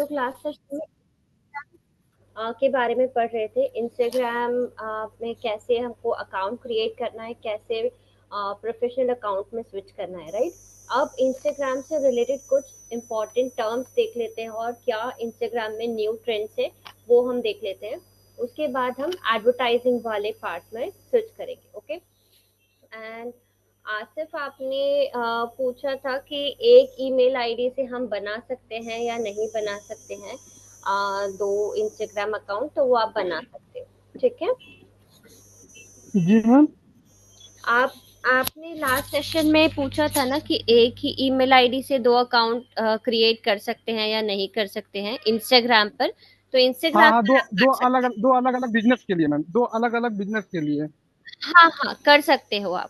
लोग last session में के बारे में पढ़ रहे थे। इंस्टाग्राम में कैसे हमको अकाउंट क्रिएट करना है, कैसे प्रोफेशनल अकाउंट में स्विच करना है, राइट। अब इंस्टाग्राम से रिलेटेड कुछ इंपॉर्टेंट टर्म्स देख लेते हैं और क्या इंस्टाग्राम में न्यू ट्रेंड्स है वो हम देख लेते हैं। उसके बाद हम एडवर्टाइजिंग वाले पार्ट में स्विच करेंगे। ओके। एंड आसिफ, आपने पूछा था कि एक ईमेल आईडी से हम बना सकते हैं या नहीं बना सकते हैं दो इंस्टाग्राम अकाउंट, तो वो आप बना सकते हो, ठीक है। जी मैम। आप आपने लास्ट सेशन में पूछा था ना कि एक ही ईमेल आईडी से दो अकाउंट क्रिएट कर सकते हैं या नहीं कर सकते हैं इंस्टाग्राम पर। तो हाँ इंस्टाग्राम हाँ, पर आप कर सकते हैं। दो अलग अलग बिजनेस के लिए मैम, दो अलग अलग बिजनेस के लिए हाँ हाँ, कर सकते हो आप।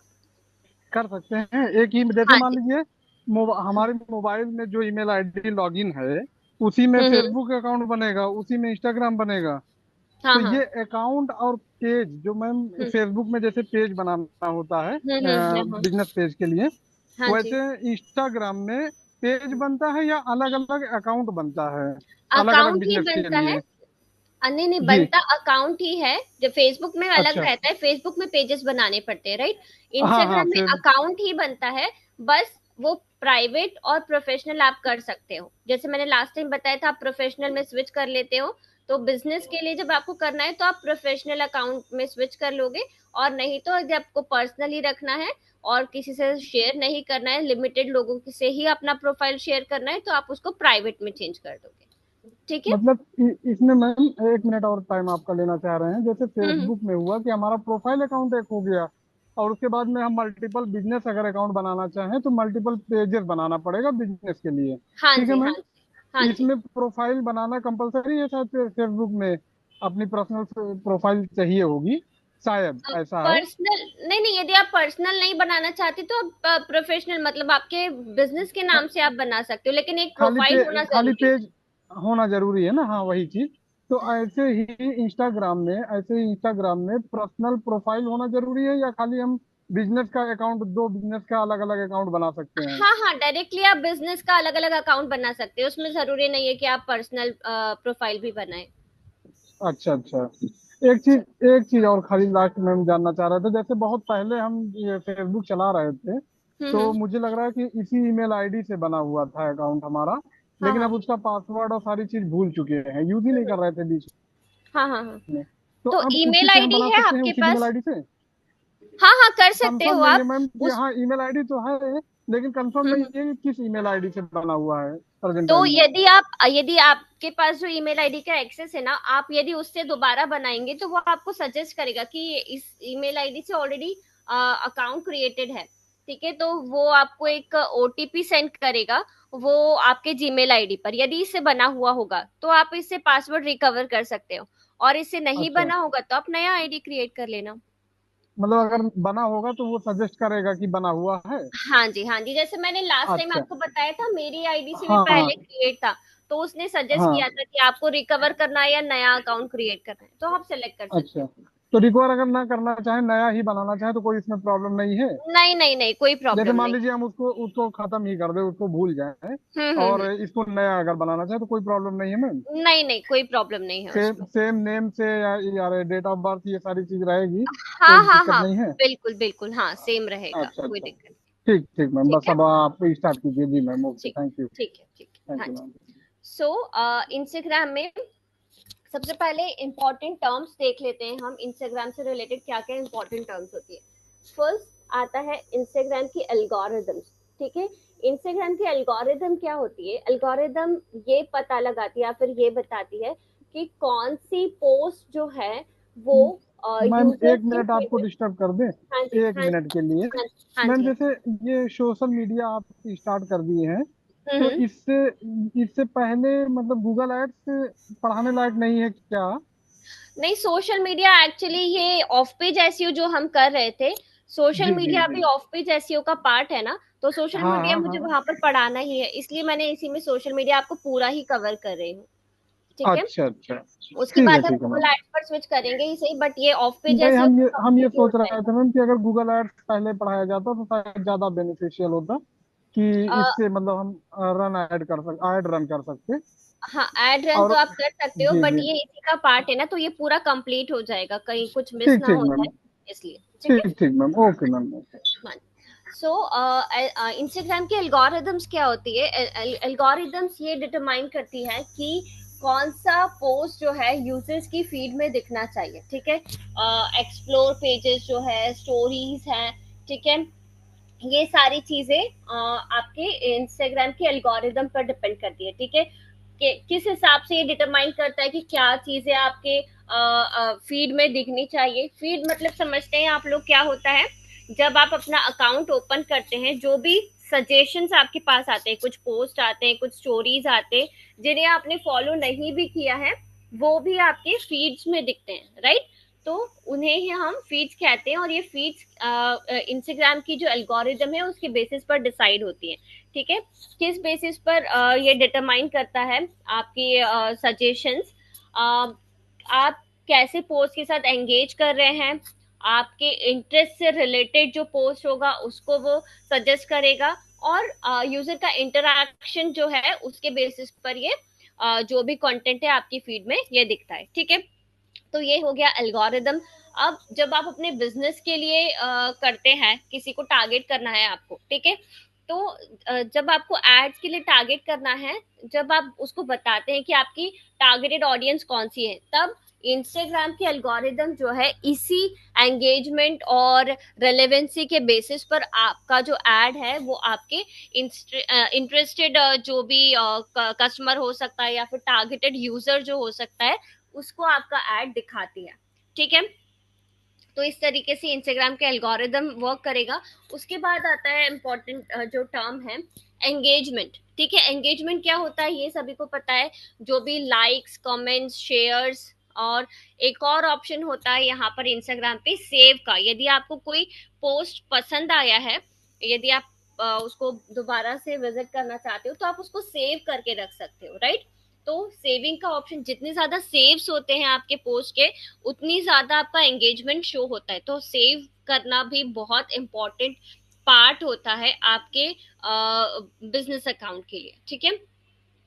कर सकते हैं। एक ही जैसे हाँ मान जी। लीजिए हमारे मोबाइल में जो ईमेल आईडी लॉगिन है, उसी में हम्म। फेसबुक अकाउंट बनेगा, उसी में इंस्टाग्राम बनेगा। हाँ तो हाँ। ये अकाउंट और पेज जो मैम हम्म फेसबुक में जैसे पेज बनाना होता है हाँ हाँ। बिजनेस पेज के लिए, हाँ जी। वैसे इंस्टाग्राम में पेज बनता है या अलग अलग अकाउंट बनता है अलग अलग अकाउंट ही बिजनेस के बनता है। लिए? नहीं नहीं, जी। बनता अकाउंट ही है। जो फेसबुक में अलग अच्छा। रहता है, फेसबुक में पेजेस बनाने पड़ते हैं, राइट। हाँ हाँ इंस्टाग्राम में फिर। अकाउंट ही बनता है। बस वो प्राइवेट और प्रोफेशनल आप कर सकते हो। जैसे मैंने लास्ट टाइम बताया था, आप प्रोफेशनल में स्विच कर लेते हो। तो बिजनेस के लिए जब आपको करना है तो आप प्रोफेशनल अकाउंट में स्विच कर लोगे। और नहीं तो यदि आपको पर्सनली रखना है और किसी से शेयर नहीं करना है, लिमिटेड लोगों से ही अपना प्रोफाइल शेयर करना है, तो आप उसको प्राइवेट में चेंज कर दोगे, ठीक है। मतलब इसमें मैम एक मिनट और टाइम आपका लेना चाह रहे हैं। जैसे हम्म। फेसबुक में हुआ कि हमारा प्रोफाइल अकाउंट एक हो गया, और उसके बाद में हम मल्टीपल बिजनेस अगर अकाउंट बनाना चाहें तो मल्टीपल पेजेस बनाना पड़ेगा बिजनेस के लिए। हाँ ठीक है जी, हाँ मैम। जी, हाँ जी। इसमें प्रोफाइल बनाना कंपलसरी है शायद फेसबुक में, अपनी पर्सनल प्रोफाइल चाहिए होगी, शायद ऐसा है। पर्सनल नहीं नहीं, यदि आप पर्सनल नहीं बनाना चाहते तो आप प्रोफेशनल, मतलब आपके बिजनेस के नाम से आप बना सकते हो, लेकिन एक प्रोफाइल होना खाली जरूरी है। पेज होना जरूरी है ना, हाँ वही चीज। तो ऐसे ही इंस्टाग्राम में पर्सनल प्रोफाइल होना जरूरी है, या खाली हम बिजनेस का अकाउंट, दो बिजनेस का अलग अलग अकाउंट बना सकते हैं? हाँ हाँ, डायरेक्टली आप बिजनेस का अलग अलग अकाउंट बना सकते हो, उसमें जरूरी नहीं है कि आप पर्सनल प्रोफाइल भी बनाए। अच्छा अच्छा। एक चीज और खाली लास्ट में हम जानना चाह रहे थे। जैसे बहुत पहले हम ये फेसबुक चला रहे थे, तो हम्म। मुझे लग रहा है कि इसी ईमेल आईडी से बना हुआ था अकाउंट हमारा, हाँ लेकिन हाँ। अब उसका पासवर्ड और सारी चीज भूल चुके हैं, यूज ही नहीं कर रहे थे बीच हाँ हाँ हाँ। में। तो तो अब उसी ईमेल से हम आईडी बना है सकते हैं, आपके उसी ईमेल पास? आईडी से? हाँ हाँ, कर सकते हो कंफर्म नहीं है आप। मैम कि उस हाँ ईमेल आईडी तो है, लेकिन कंफर्म नहीं हम्म। है कि किस ईमेल आईडी से बना हुआ है प्रेजेंट तो टाइम में। यदि आपके पास जो ईमेल आईडी का एक्सेस है ना, आप यदि उससे दोबारा बनाएंगे तो वो आपको सजेस्ट करेगा कि इस ईमेल आईडी से ऑलरेडी अकाउंट क्रिएटेड है, ठीक है। तो वो आपको एक ओटीपी सेंड करेगा, वो आपके जीमेल आईडी पर। यदि इससे बना हुआ होगा तो आप इससे पासवर्ड रिकवर कर सकते हो, और इससे नहीं अच्छा, बना होगा तो आप नया आईडी क्रिएट कर लेना। मतलब अगर बना होगा तो वो सजेस्ट करेगा कि बना हुआ है। हाँ जी, हाँ जी, जैसे मैंने लास्ट टाइम अच्छा। आपको बताया था, मेरी आईडी से भी हाँ पहले क्रिएट था। तो उसने सजेस्ट हाँ। किया था कि आपको रिकवर करना है या नया अकाउंट क्रिएट करना है, तो आप सेलेक्ट कर सकते अच्छा, तो रिकवर अगर ना करना चाहें, नया ही बनाना चाहें, तो कोई इसमें प्रॉब्लम नहीं है? हो। नहीं नहीं नहीं, कोई जैसे प्रॉब्लम मान नहीं। लीजिए हम उसको उसको खत्म ही कर दे, उसको भूल जाए, और हम्म। इसको नया अगर बनाना चाहे तो कोई प्रॉब्लम नहीं है मैम? नहीं नहीं, कोई प्रॉब्लम नहीं है सेम उसमें। सेम नेम से या यार डेट ऑफ बर्थ, ये सारी चीज रहेगी, हाँ कोई हाँ दिक्कत हाँ, नहीं है? बिल्कुल बिल्कुल, हाँ सेम रहेगा, अच्छा कोई अच्छा। दिक्कत नहीं। ठीक ठीक मैम, ठीक बस है, अब आप स्टार्ट कीजिए। जी मैम, ओके, ठीक, थैंक यू। ठीक है, ठीक है, थैंक हाँ यू जी। मैम। सो इंस्टाग्राम में सबसे पहले इंपॉर्टेंट टर्म्स देख लेते हैं हम, इंस्टाग्राम से रिलेटेड क्या क्या इंपॉर्टेंट टर्म्स होती है। फर्स्ट आता है इंस्टाग्राम की एल्गोरिदम्स, ठीक है। इंस्टाग्राम की एल्गोरिदम क्या होती है? एल्गोरिदम ये पता लगाती है या फिर ये बताती है कि कौन सी पोस्ट जो है वो मैम यूजर्स एक के मिनट आपको फेवरेट। डिस्टर्ब कर दें, हाँ जी, एक हाँ मिनट जी, के लिए। हाँ जी, हाँ मैम जी। जैसे ये सोशल मीडिया आप स्टार्ट कर दिए हैं, तो हम्म। इससे इससे पहले मतलब गूगल एड्स पढ़ाने लायक नहीं है क्या? नहीं, सोशल मीडिया एक्चुअली ये ऑफ पेज एसईओ जो हम कर रहे थे, सोशल जी जी मीडिया जी। भी ऑफ पेज एसईओ का पार्ट है ना। तो सोशल हाँ मीडिया हाँ मुझे हाँ। वहां पर पढ़ाना ही है, इसलिए मैंने इसी में सोशल मीडिया आपको पूरा ही कवर कर रही हूँ, ठीक है। अच्छा अच्छा। उसके बाद हम ठीक है गूगल मैम। एड्स पर स्विच करेंगे ही सही, बट ये ऑफ पेज नहीं, एसईओ हम ये कंप्लीटली हो सोच रहे थे जाएगा। मैम कि अगर गूगल एड्स पहले पढ़ाया जाता तो शायद ज्यादा बेनिफिशियल होता, कि अ, इससे मतलब हम रन ऐड कर सकते, ऐड रन कर सकते। हाँ, एड रन तो और आप कर सकते हो, जी बट जी, ये इसी का पार्ट है ना, तो ये पूरा कंप्लीट हो जाएगा, कहीं कुछ मिस ठीक ना ठीक हो मैम, जाए, इसलिए। ठीक है। ठीक ठीक मैम, ओके मैम, ओके। हाँ। सो इंस्टाग्राम की एल्गोरिदम्स क्या होती है? एल्गोरिदम्स ये डिटरमाइन करती है कि कौन सा पोस्ट जो है यूजर्स की फीड में दिखना चाहिए। ठीक है। एक्सप्लोर पेजेस जो है, स्टोरीज है, ठीक है, ये सारी चीजें आपके इंस्टाग्राम के एल्गोरिदम पर डिपेंड करती है। ठीक है, कि किस हिसाब से ये डिटरमाइन करता है कि क्या चीजें आपके फीड में दिखनी चाहिए। फीड मतलब समझते हैं आप लोग क्या होता है? जब आप अपना अकाउंट ओपन करते हैं, जो भी सजेशंस आपके पास आते हैं, कुछ पोस्ट आते हैं, कुछ स्टोरीज आते हैं, जिन्हें आपने फॉलो नहीं भी किया है, वो भी आपके फीड्स में दिखते हैं, राइट? तो उन्हें ही हम फीड्स कहते हैं, और ये फीड्स इंस्टाग्राम की जो एल्गोरिदम है उसके बेसिस पर डिसाइड होती है। ठीक है। किस बेसिस पर ये डिटरमाइन करता है आपकी सजेशंस? आप कैसे पोस्ट के साथ एंगेज कर रहे हैं, आपके इंटरेस्ट से रिलेटेड जो पोस्ट होगा उसको वो सजेस्ट करेगा, और यूजर का इंटरेक्शन जो है उसके बेसिस पर ये जो भी कंटेंट है आपकी फीड में ये दिखता है। ठीक है। तो ये हो गया एल्गोरिदम। अब जब आप अपने बिजनेस के लिए करते हैं, किसी को टारगेट करना है आपको, ठीक है, तो जब आपको एड्स के लिए टारगेट करना है, जब आप उसको बताते हैं कि आपकी टारगेटेड ऑडियंस कौन सी है, तब इंस्टाग्राम की एल्गोरिदम जो है इसी एंगेजमेंट और रेलेवेंसी के बेसिस पर आपका जो एड है वो आपके इंटरेस्टेड जो भी कस्टमर हो सकता है या फिर टारगेटेड यूजर जो हो सकता है, उसको आपका एड दिखाती है। ठीक है। तो इस तरीके से इंस्टाग्राम के एल्गोरिदम वर्क करेगा। उसके बाद आता है इम्पोर्टेंट जो टर्म है, एंगेजमेंट। ठीक है, एंगेजमेंट क्या होता है ये सभी को पता है, जो भी लाइक्स, कमेंट्स, शेयर्स, और एक और ऑप्शन होता है यहाँ पर इंस्टाग्राम पे सेव का। यदि आपको कोई पोस्ट पसंद आया है, यदि आप उसको दोबारा से विजिट करना चाहते हो, तो आप उसको सेव करके रख सकते हो, राइट? तो सेविंग का ऑप्शन, जितने ज्यादा सेव्स होते हैं आपके पोस्ट के, उतनी ज्यादा आपका एंगेजमेंट शो होता है। तो सेव करना भी बहुत इंपॉर्टेंट पार्ट होता है आपके बिजनेस अकाउंट के लिए। ठीक है।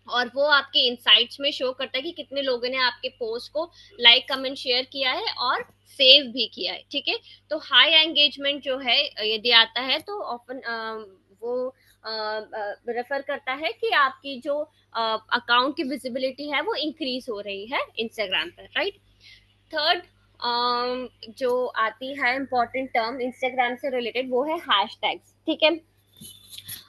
और वो आपके इंसाइट्स में शो करता है कि कितने लोगों ने आपके पोस्ट को लाइक, कमेंट, शेयर किया है और सेव भी किया है। ठीक है। तो हाई एंगेजमेंट जो है यदि आता है, तो ऑफन वो रेफर करता है कि आपकी जो अकाउंट की विजिबिलिटी है वो इंक्रीज हो रही है इंस्टाग्राम पर, राइट? थर्ड जो आती है इंपॉर्टेंट टर्म इंस्टाग्राम से रिलेटेड, वो है हैशटैग्स। ठीक है।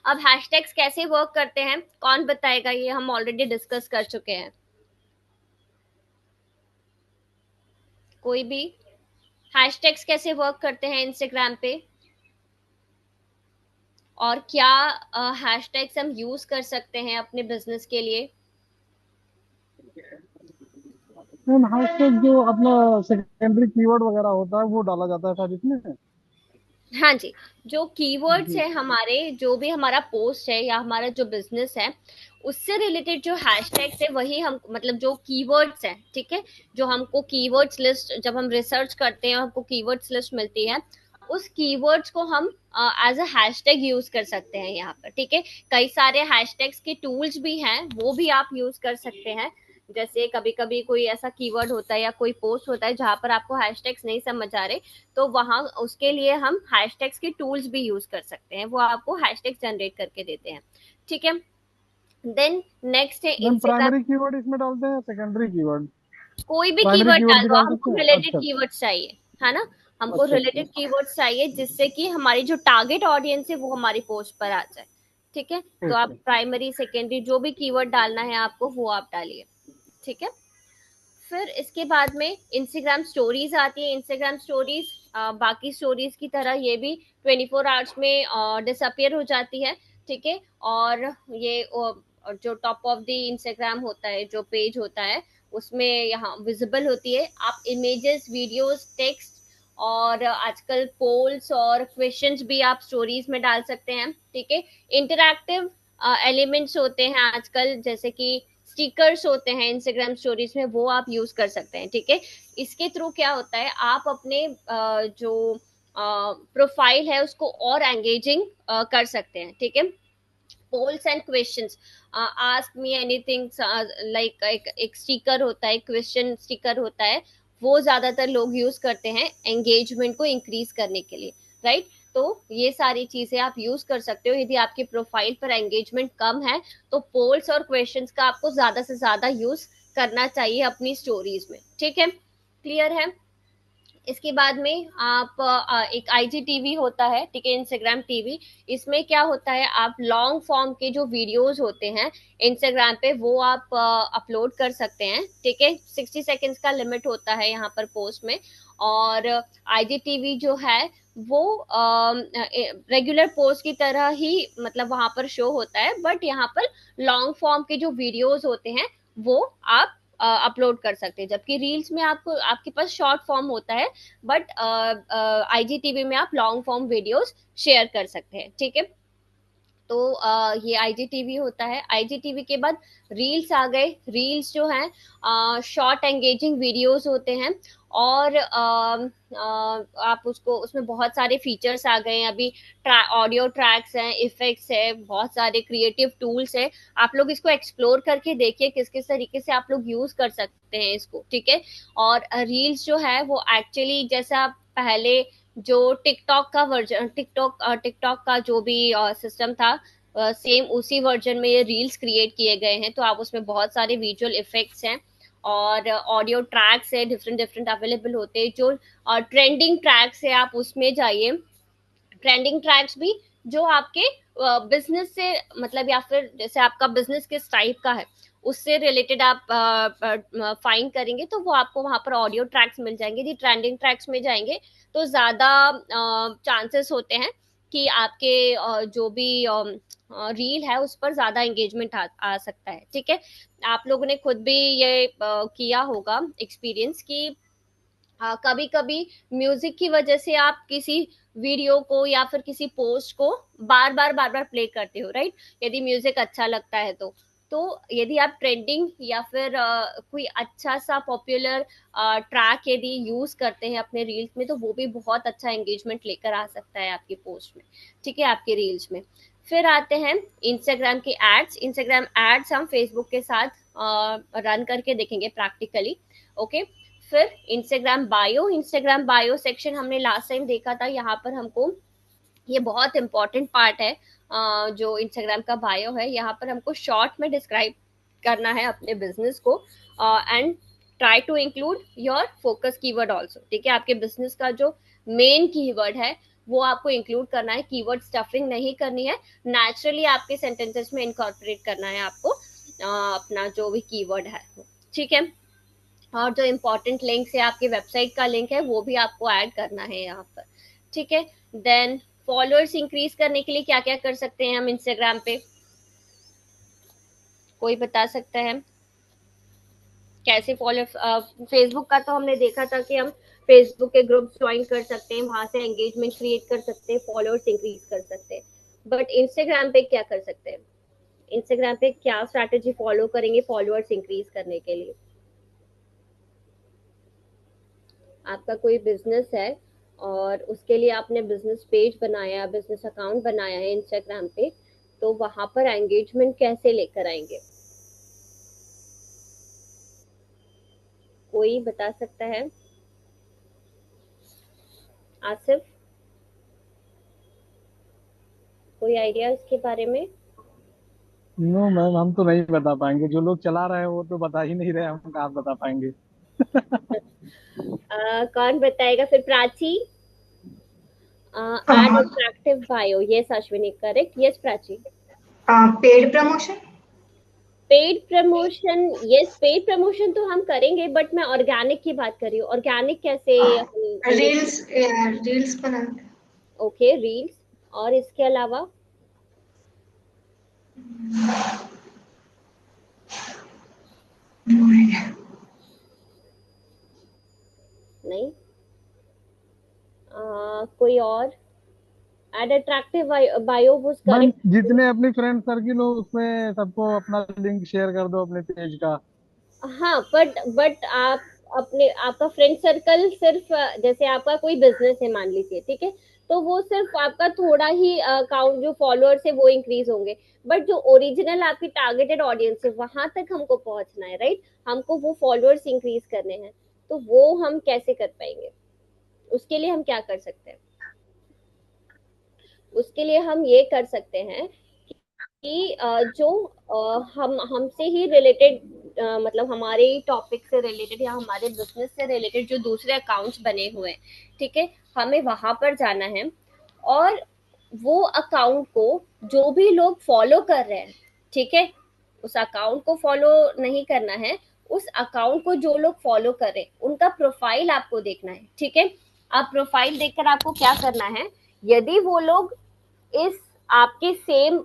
अब हैशटैग्स कैसे वर्क करते हैं, कौन बताएगा? ये हम ऑलरेडी डिस्कस कर चुके हैं। कोई भी? हैशटैग्स कैसे वर्क करते हैं इंस्टाग्राम पे, और क्या हैशटैग्स हम यूज कर सकते हैं अपने बिजनेस के लिए? मैम हैशटैग जो अपना सेकेंडरी कीवर्ड वगैरह होता है वो डाला जाता है शायद इसमें। हाँ जी। जो कीवर्ड्स जी, है हमारे, जो भी हमारा पोस्ट है या हमारा जो बिजनेस है, उससे रिलेटेड जो हैशटैग्स है वही हम, मतलब जो कीवर्ड्स है, ठीक है, जो हमको कीवर्ड्स लिस्ट, जब हम रिसर्च करते हैं हमको कीवर्ड्स लिस्ट मिलती है, उस कीवर्ड्स को हम एज अ हैशटैग यूज कर सकते हैं यहाँ पर। ठीक है। कई सारे हैशटैग्स के टूल्स भी हैं, वो भी आप यूज कर सकते हैं। जैसे कभी कभी कोई ऐसा कीवर्ड होता है या कोई पोस्ट होता है जहां पर आपको हैशटैग्स नहीं समझ आ रहे, तो वहां उसके लिए हम हैशटैग्स के टूल्स भी यूज कर सकते हैं, वो आपको हैशटैग्स जनरेट करके देते हैं। ठीक है। देन नेक्स्ट है मैम इंस्टाग्राम। प्राइमरी कीवर्ड इसमें डालते हैं या सेकेंडरी कीवर्ड? कोई भी प्राइमरी कीवर्ड कीवर्ड डाल भी दो, डाल सकते हमको हैं, रिलेटेड अच्छा अच्छा। कीवर्ड्स चाहिए, है ना? हमको अच्छा अच्छा। रिलेटेड कीवर्ड्स चाहिए जिससे कि हमारी जो टारगेट ऑडियंस है वो हमारी पोस्ट पर आ जाए। ठीक है। तो आप ओके। प्राइमरी, सेकेंडरी, जो भी कीवर्ड डालना है आपको वो आप डालिए। ठीक है। फिर इसके बाद में इंस्टाग्राम स्टोरीज आती है। इंस्टाग्राम स्टोरीज बाकी स्टोरीज की तरह ये भी 24 आवर्स में डिसअपियर हो जाती है। ठीक है। और ये जो टॉप ऑफ द इंस्टाग्राम होता है, जो पेज होता है, उसमें यहाँ विजिबल होती है। आप इमेजेस, वीडियोस, टेक्स्ट, और आजकल पोल्स और क्वेश्चंस भी आप स्टोरीज में डाल सकते हैं। ठीक है। इंटरैक्टिव एलिमेंट्स होते हैं आजकल, जैसे कि स्टिकर्स होते हैं इंस्टाग्राम स्टोरीज में, वो आप यूज कर सकते हैं। ठीक है। इसके थ्रू क्या होता है, आप अपने जो प्रोफाइल है उसको और एंगेजिंग कर सकते हैं। ठीक है। Polls and questions, ask me anything, like एक स्टिकर होता है, क्वेश्चन स्टिकर होता है, वो ज्यादातर लोग यूज करते हैं एंगेजमेंट को इंक्रीज करने के लिए, राइट। तो ये सारी चीजें आप यूज कर सकते हो। यदि आपके प्रोफाइल पर एंगेजमेंट कम है तो पोल्स और क्वेश्चंस का आपको ज्यादा से ज्यादा यूज करना चाहिए अपनी स्टोरीज में, ठीक है, क्लियर है। इसके बाद में आप एक आईजीटीवी होता है, ठीक है, इंस्टाग्राम टीवी। इसमें क्या होता है, आप लॉन्ग फॉर्म के जो वीडियोस होते हैं इंस्टाग्राम पे वो आप अपलोड कर सकते हैं, ठीक है। 60 सेकेंड्स का लिमिट होता है यहाँ पर पोस्ट में। और आईजीटीवी जो है वो रेगुलर पोस्ट की तरह ही मतलब वहां पर शो होता है, बट यहाँ पर लॉन्ग फॉर्म के जो वीडियोस होते हैं वो आप अपलोड कर सकते हैं, जबकि रील्स में आपको आपके पास शॉर्ट फॉर्म होता है, बट आईजीटीवी में आप लॉन्ग फॉर्म वीडियोस शेयर कर सकते हैं, ठीक है। तो ये आईजीटीवी होता है। आईजीटीवी के बाद रील्स आ गए। रील्स जो है शॉर्ट एंगेजिंग वीडियोस होते हैं, और आप उसको, उसमें बहुत सारे फीचर्स आ गए हैं अभी। ऑडियो ट्रैक्स हैं, इफेक्ट्स है, बहुत सारे क्रिएटिव टूल्स है। आप लोग इसको एक्सप्लोर करके देखिए किस किस तरीके से आप लोग यूज कर सकते हैं इसको, ठीक है। और रील्स जो है वो एक्चुअली जैसा पहले जो टिकटॉक का वर्जन, टिकटॉक का जो भी सिस्टम था, सेम उसी वर्जन में ये रील्स क्रिएट किए गए हैं। तो आप उसमें बहुत सारे विजुअल इफेक्ट्स हैं और ऑडियो ट्रैक्स है, डिफरेंट डिफरेंट अवेलेबल होते हैं। जो ट्रेंडिंग ट्रैक्स है आप उसमें जाइए। ट्रेंडिंग ट्रैक्स भी जो आपके बिजनेस से मतलब, या फिर जैसे आपका बिजनेस किस टाइप का है उससे रिलेटेड आप फाइंड करेंगे तो वो आपको वहां पर ऑडियो ट्रैक्स मिल जाएंगे। यदि ट्रेंडिंग ट्रैक्स में जाएंगे तो ज्यादा चांसेस होते हैं कि आपके जो भी रील है उस पर ज्यादा एंगेजमेंट आ सकता है, ठीक है। आप लोगों ने खुद भी ये किया होगा एक्सपीरियंस कि कभी कभी म्यूजिक की वजह से आप किसी वीडियो को या फिर किसी पोस्ट को बार बार प्ले करते हो, राइट, यदि म्यूजिक अच्छा लगता है तो यदि आप ट्रेंडिंग या फिर कोई अच्छा सा पॉपुलर ट्रैक यदि यूज करते हैं अपने रील्स में तो वो भी बहुत अच्छा एंगेजमेंट लेकर आ सकता है आपकी पोस्ट में, ठीक है, आपके रील्स में। फिर आते हैं इंस्टाग्राम के एड्स। इंस्टाग्राम एड्स हम फेसबुक के साथ रन करके देखेंगे प्रैक्टिकली, ओके। फिर Instagram bio, Instagram bio section हमने लास्ट टाइम देखा था। यहाँ पर हमको ये बहुत इंपॉर्टेंट पार्ट है, जो इंस्टाग्राम का बायो है, यहाँ पर हमको शॉर्ट में डिस्क्राइब करना है अपने बिजनेस को, and try to include your focus keyword also, ठीक है। आपके बिजनेस का जो मेन कीवर्ड है वो आपको इंक्लूड करना है, कीवर्ड स्टफिंग नहीं करनी है, नेचुरली आपके सेंटेंसेस में इनकॉर्पोरेट करना है आपको अपना जो भी कीवर्ड है, ठीक है। और जो इम्पोर्टेंट लिंक है आपकी वेबसाइट का लिंक है वो भी आपको ऐड करना है यहाँ पर, ठीक है। देन फॉलोअर्स इंक्रीज करने के लिए क्या क्या कर सकते हैं हम इंस्टाग्राम पे, कोई बता सकता है कैसे फॉलो? फेसबुक का तो हमने देखा था कि हम फेसबुक के ग्रुप ज्वाइन कर सकते हैं, वहां से एंगेजमेंट क्रिएट कर सकते हैं, फॉलोअर्स इंक्रीज कर सकते हैं। बट इंस्टाग्राम पे क्या कर सकते हैं? इंस्टाग्राम पे क्या स्ट्रैटेजी फॉलो करेंगे फॉलोअर्स इंक्रीज करने के लिए? आपका कोई बिजनेस है और उसके लिए आपने बिजनेस पेज बनाया, बिजनेस अकाउंट बनाया है इंस्टाग्राम पे, तो वहां पर एंगेजमेंट कैसे लेकर आएंगे? कोई बता सकता है? आसिफ, कोई आइडिया इसके बारे में? नो मैम, हम तो नहीं बता पाएंगे। जो लोग चला रहे हैं वो तो बता ही नहीं रहे, हम कहाँ बता पाएंगे। कौन बताएगा फिर? Prachi, add attractive bio, yes Ashwini, correct, yes Prachi. Paid promotion. Paid promotion, yes, paid promotion तो हम करेंगे, बट मैं ऑर्गेनिक की बात कर रही हूँ। ऑर्गेनिक कैसे? रील्स, रील्स बना। Okay, reels. और इसके अलावा नहीं? कोई और? एड अट्रैक्टिव बायो वो मैम, करेक्ट। जितने अपनी फ्रेंड सर्किल हो उसमें सबको अपना लिंक शेयर कर दो अपने पेज का। हाँ, बट आप अपने, आपका फ्रेंड सर्कल सिर्फ जैसे आपका कोई बिजनेस है मान लीजिए, ठीक है, तो वो सिर्फ आपका थोड़ा ही अकाउंट जो फॉलोअर्स है वो इंक्रीज होंगे, बट जो ओरिजिनल आपकी टारगेटेड ऑडियंस है वहां तक हमको पहुंचना है, राइट? हमको वो फॉलोअर्स इंक्रीज करने हैं, तो वो हम कैसे कर पाएंगे? उसके लिए हम क्या कर सकते हैं? उसके लिए हम ये कर सकते हैं कि जो हम हमसे ही रिलेटेड, मतलब हमारे टॉपिक से रिलेटेड या हमारे बिजनेस से रिलेटेड जो दूसरे अकाउंट्स बने हुए हैं, ठीक है, हमें वहां पर जाना है, और वो अकाउंट को जो भी लोग फॉलो कर रहे हैं, ठीक है, उस अकाउंट को फॉलो नहीं करना है, उस अकाउंट को जो लोग फॉलो कर रहे हैं उनका प्रोफाइल आपको देखना है, ठीक है। आप प्रोफाइल देखकर आपको क्या करना है, यदि वो लोग इस आपके सेम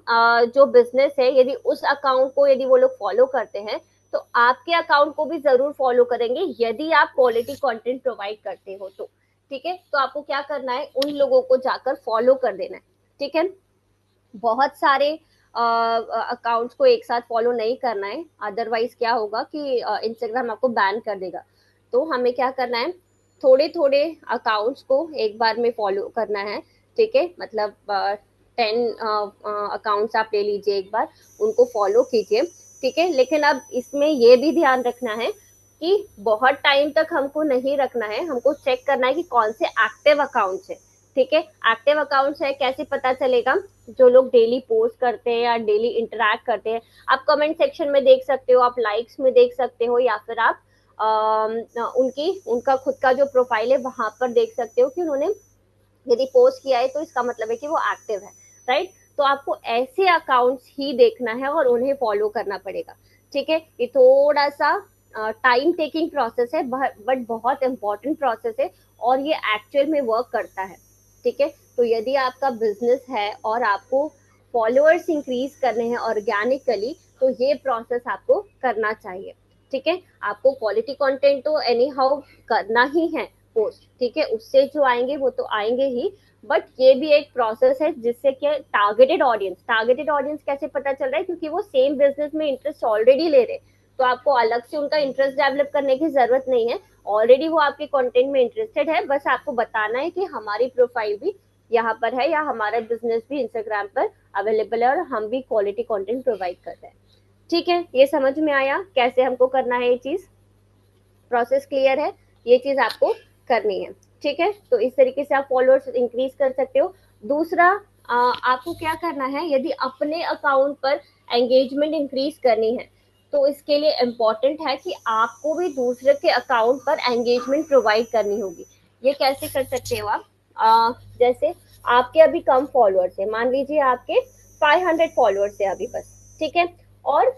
जो बिजनेस है, यदि उस अकाउंट को यदि वो लोग फॉलो करते हैं, तो आपके अकाउंट को भी जरूर फॉलो करेंगे यदि आप क्वालिटी कंटेंट प्रोवाइड करते हो तो, ठीक है। तो आपको क्या करना है, उन लोगों को जाकर फॉलो कर देना है, ठीक है। बहुत सारे अकाउंट्स को एक साथ फॉलो नहीं करना है, अदरवाइज क्या होगा कि इंस्टाग्राम आपको बैन कर देगा। तो हमें क्या करना है, थोड़े थोड़े अकाउंट्स को एक बार में फॉलो करना है, ठीक है। मतलब 10 अकाउंट्स आप ले लीजिए एक बार, उनको फॉलो कीजिए, ठीक है। लेकिन अब इसमें ये भी ध्यान रखना है कि बहुत टाइम तक हमको नहीं रखना है, हमको चेक करना है कि कौन से एक्टिव अकाउंट्स है, ठीक है। एक्टिव अकाउंट्स है कैसे पता चलेगा, जो लोग डेली पोस्ट करते हैं या डेली इंटरैक्ट करते हैं, आप कमेंट सेक्शन में देख सकते हो, आप लाइक्स में देख सकते हो, या फिर आप उनका खुद का जो प्रोफाइल है वहां पर देख सकते हो कि उन्होंने यदि पोस्ट किया है तो इसका मतलब है कि वो एक्टिव है, राइट। तो आपको ऐसे अकाउंट्स ही देखना है और उन्हें फॉलो करना पड़ेगा, ठीक है। ये थोड़ा सा टाइम टेकिंग प्रोसेस है, बट बहुत इंपॉर्टेंट प्रोसेस है, और ये एक्चुअल में वर्क करता है, ठीक है। तो यदि आपका बिजनेस है और आपको फॉलोअर्स इंक्रीज करने हैं ऑर्गेनिकली, तो ये प्रोसेस आपको करना चाहिए, ठीक है। आपको क्वालिटी कंटेंट तो एनी हाउ करना ही है पोस्ट, ठीक है, उससे जो आएंगे वो तो आएंगे ही, बट ये भी एक प्रोसेस है जिससे कि टारगेटेड ऑडियंस कैसे पता चल रहा है, क्योंकि वो सेम बिजनेस में इंटरेस्ट ऑलरेडी ले रहे, तो आपको अलग से उनका इंटरेस्ट डेवलप करने की जरूरत नहीं है, ऑलरेडी वो आपके कंटेंट में इंटरेस्टेड है, बस आपको बताना है कि हमारी प्रोफाइल भी यहाँ पर है या हमारा बिजनेस भी इंस्टाग्राम पर अवेलेबल है और हम भी क्वालिटी कंटेंट प्रोवाइड कर रहे हैं, ठीक है। ये समझ में आया कैसे हमको करना है, ये चीज प्रोसेस क्लियर है, ये चीज आपको करनी है, ठीक है। तो इस तरीके से आप फॉलोअर्स इंक्रीज कर सकते हो। दूसरा, आपको क्या करना है, यदि अपने अकाउंट पर एंगेजमेंट इंक्रीज करनी है, तो इसके लिए इम्पोर्टेंट है कि आपको भी दूसरे के अकाउंट पर एंगेजमेंट प्रोवाइड करनी होगी। ये कैसे कर सकते हो आप, जैसे आपके अभी कम फॉलोअर्स है, मान लीजिए आपके 500 फॉलोअर्स है अभी बस, ठीक है, और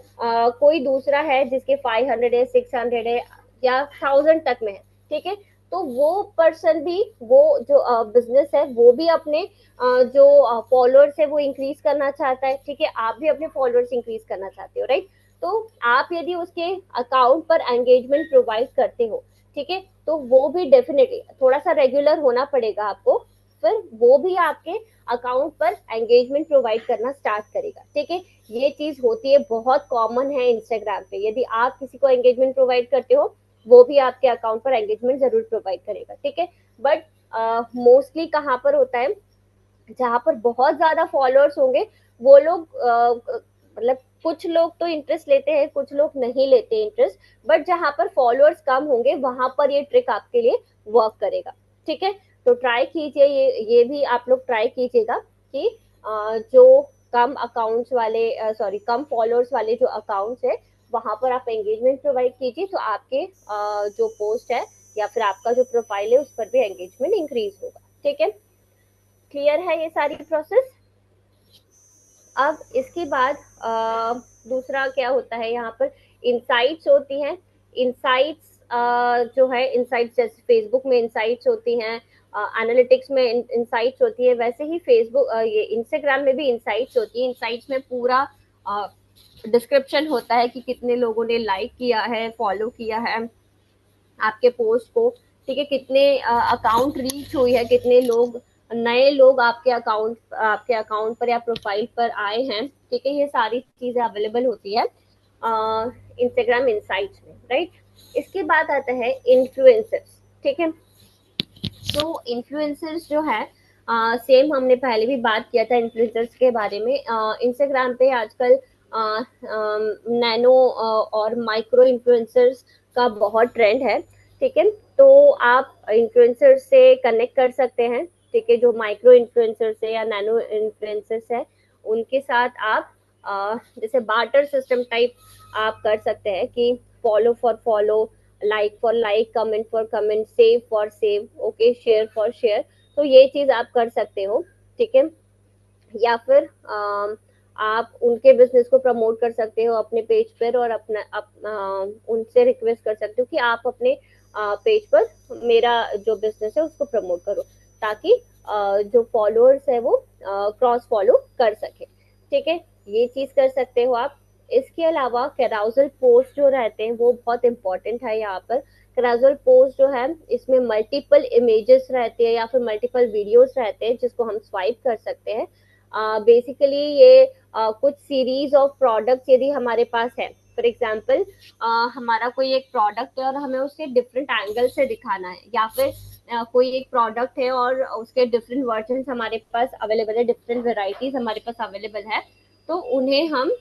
कोई दूसरा है जिसके 500 है, 600 है, या 1000 तक में है, ठीक है। तो वो पर्सन भी, वो जो बिजनेस है वो भी अपने जो फॉलोअर्स है वो इंक्रीज करना चाहता है, ठीक है। आप भी अपने फॉलोअर्स इंक्रीज करना चाहते हो, राइट। तो आप यदि उसके अकाउंट पर एंगेजमेंट प्रोवाइड करते हो, ठीक है, तो वो भी डेफिनेटली थोड़ा सा रेगुलर होना पड़ेगा आपको, फिर वो भी आपके अकाउंट पर एंगेजमेंट प्रोवाइड करना स्टार्ट करेगा, ठीक है। ये चीज होती है, बहुत कॉमन है इंस्टाग्राम पे, यदि आप किसी को एंगेजमेंट प्रोवाइड करते हो वो भी आपके अकाउंट पर एंगेजमेंट जरूर प्रोवाइड करेगा, ठीक है। बट मोस्टली कहाँ पर होता है, जहाँ पर बहुत ज्यादा फॉलोअर्स होंगे, वो लोग मतलब कुछ लोग तो इंटरेस्ट लेते हैं, कुछ लोग नहीं लेते इंटरेस्ट, बट जहाँ पर फॉलोअर्स कम होंगे वहां पर ये ट्रिक आपके लिए वर्क करेगा, ठीक है। तो ट्राई कीजिए, ये भी आप लोग ट्राई कीजिएगा कि जो कम अकाउंट्स वाले, सॉरी, कम फॉलोअर्स वाले जो अकाउंट्स है वहां पर आप एंगेजमेंट प्रोवाइड कीजिए, तो आपके जो पोस्ट है या फिर आपका जो प्रोफाइल है उस पर भी एंगेजमेंट इंक्रीज होगा, ठीक है। क्लियर है ये सारी प्रोसेस? अब इसके बाद दूसरा क्या होता है, यहाँ पर इंसाइट्स होती हैं। इंसाइट्स जो है, इंसाइट्स जैसे फेसबुक में इंसाइट्स होती हैं, एनालिटिक्स में इंसाइट्स होती है, वैसे ही फेसबुक ये इंस्टाग्राम में भी इंसाइट्स होती है। इंसाइट्स में पूरा डिस्क्रिप्शन होता है कि कितने लोगों ने लाइक किया है, फॉलो किया है आपके पोस्ट को, ठीक है, कितने अकाउंट रीच हुई है, कितने लोग, नए लोग आपके अकाउंट पर या प्रोफाइल पर आए हैं, ठीक है। ये सारी चीजें अवेलेबल होती है इंस्टाग्राम इंसाइट्स में, राइट। इसके बाद आता है इन्फ्लुएंसर्स, ठीक है। तो इन्फ्लुएंसर्स जो है, सेम हमने पहले भी बात किया था इन्फ्लुएंसर्स के बारे में। इंस्टाग्राम पे आजकल नैनो और माइक्रो इन्फ्लुएंसर्स का बहुत ट्रेंड है, ठीक है। तो आप इन्फ्लुएंसर्स से कनेक्ट कर सकते हैं, ठीक है। जो माइक्रो इन्फ्लुएंसर्स है या नैनो इन्फ्लुएंसर्स है, उनके साथ आप जैसे बार्टर सिस्टम टाइप आप कर सकते हैं कि follow for follow, like for like, comment for comment, save for save, okay, share for share. तो ये चीज आप कर सकते हो, ठीक है। या फिर आप उनके बिजनेस को प्रमोट कर सकते हो अपने पेज पर, और उनसे रिक्वेस्ट कर सकते हो कि आप अपने पेज पर मेरा जो बिजनेस है उसको प्रमोट करो, ताकि जो फॉलोअर्स है वो क्रॉस फॉलो कर सके, ठीक है। ये चीज कर सकते हो आप। इसके अलावा कैराउजल पोस्ट जो रहते हैं वो बहुत इंपॉर्टेंट है यहाँ पर। कैराउजल पोस्ट जो है, इसमें मल्टीपल इमेजेस रहते हैं या फिर मल्टीपल वीडियोस रहते हैं जिसको हम स्वाइप कर सकते हैं। बेसिकली ये कुछ सीरीज ऑफ प्रोडक्ट्स यदि हमारे पास है, फॉर एग्जांपल हमारा कोई एक प्रोडक्ट है और हमें उसे डिफरेंट एंगल से दिखाना है, या फिर कोई एक प्रोडक्ट है और उसके डिफरेंट वर्जन हमारे पास अवेलेबल है, डिफरेंट वेराइटीज हमारे पास अवेलेबल है, तो उन्हें हम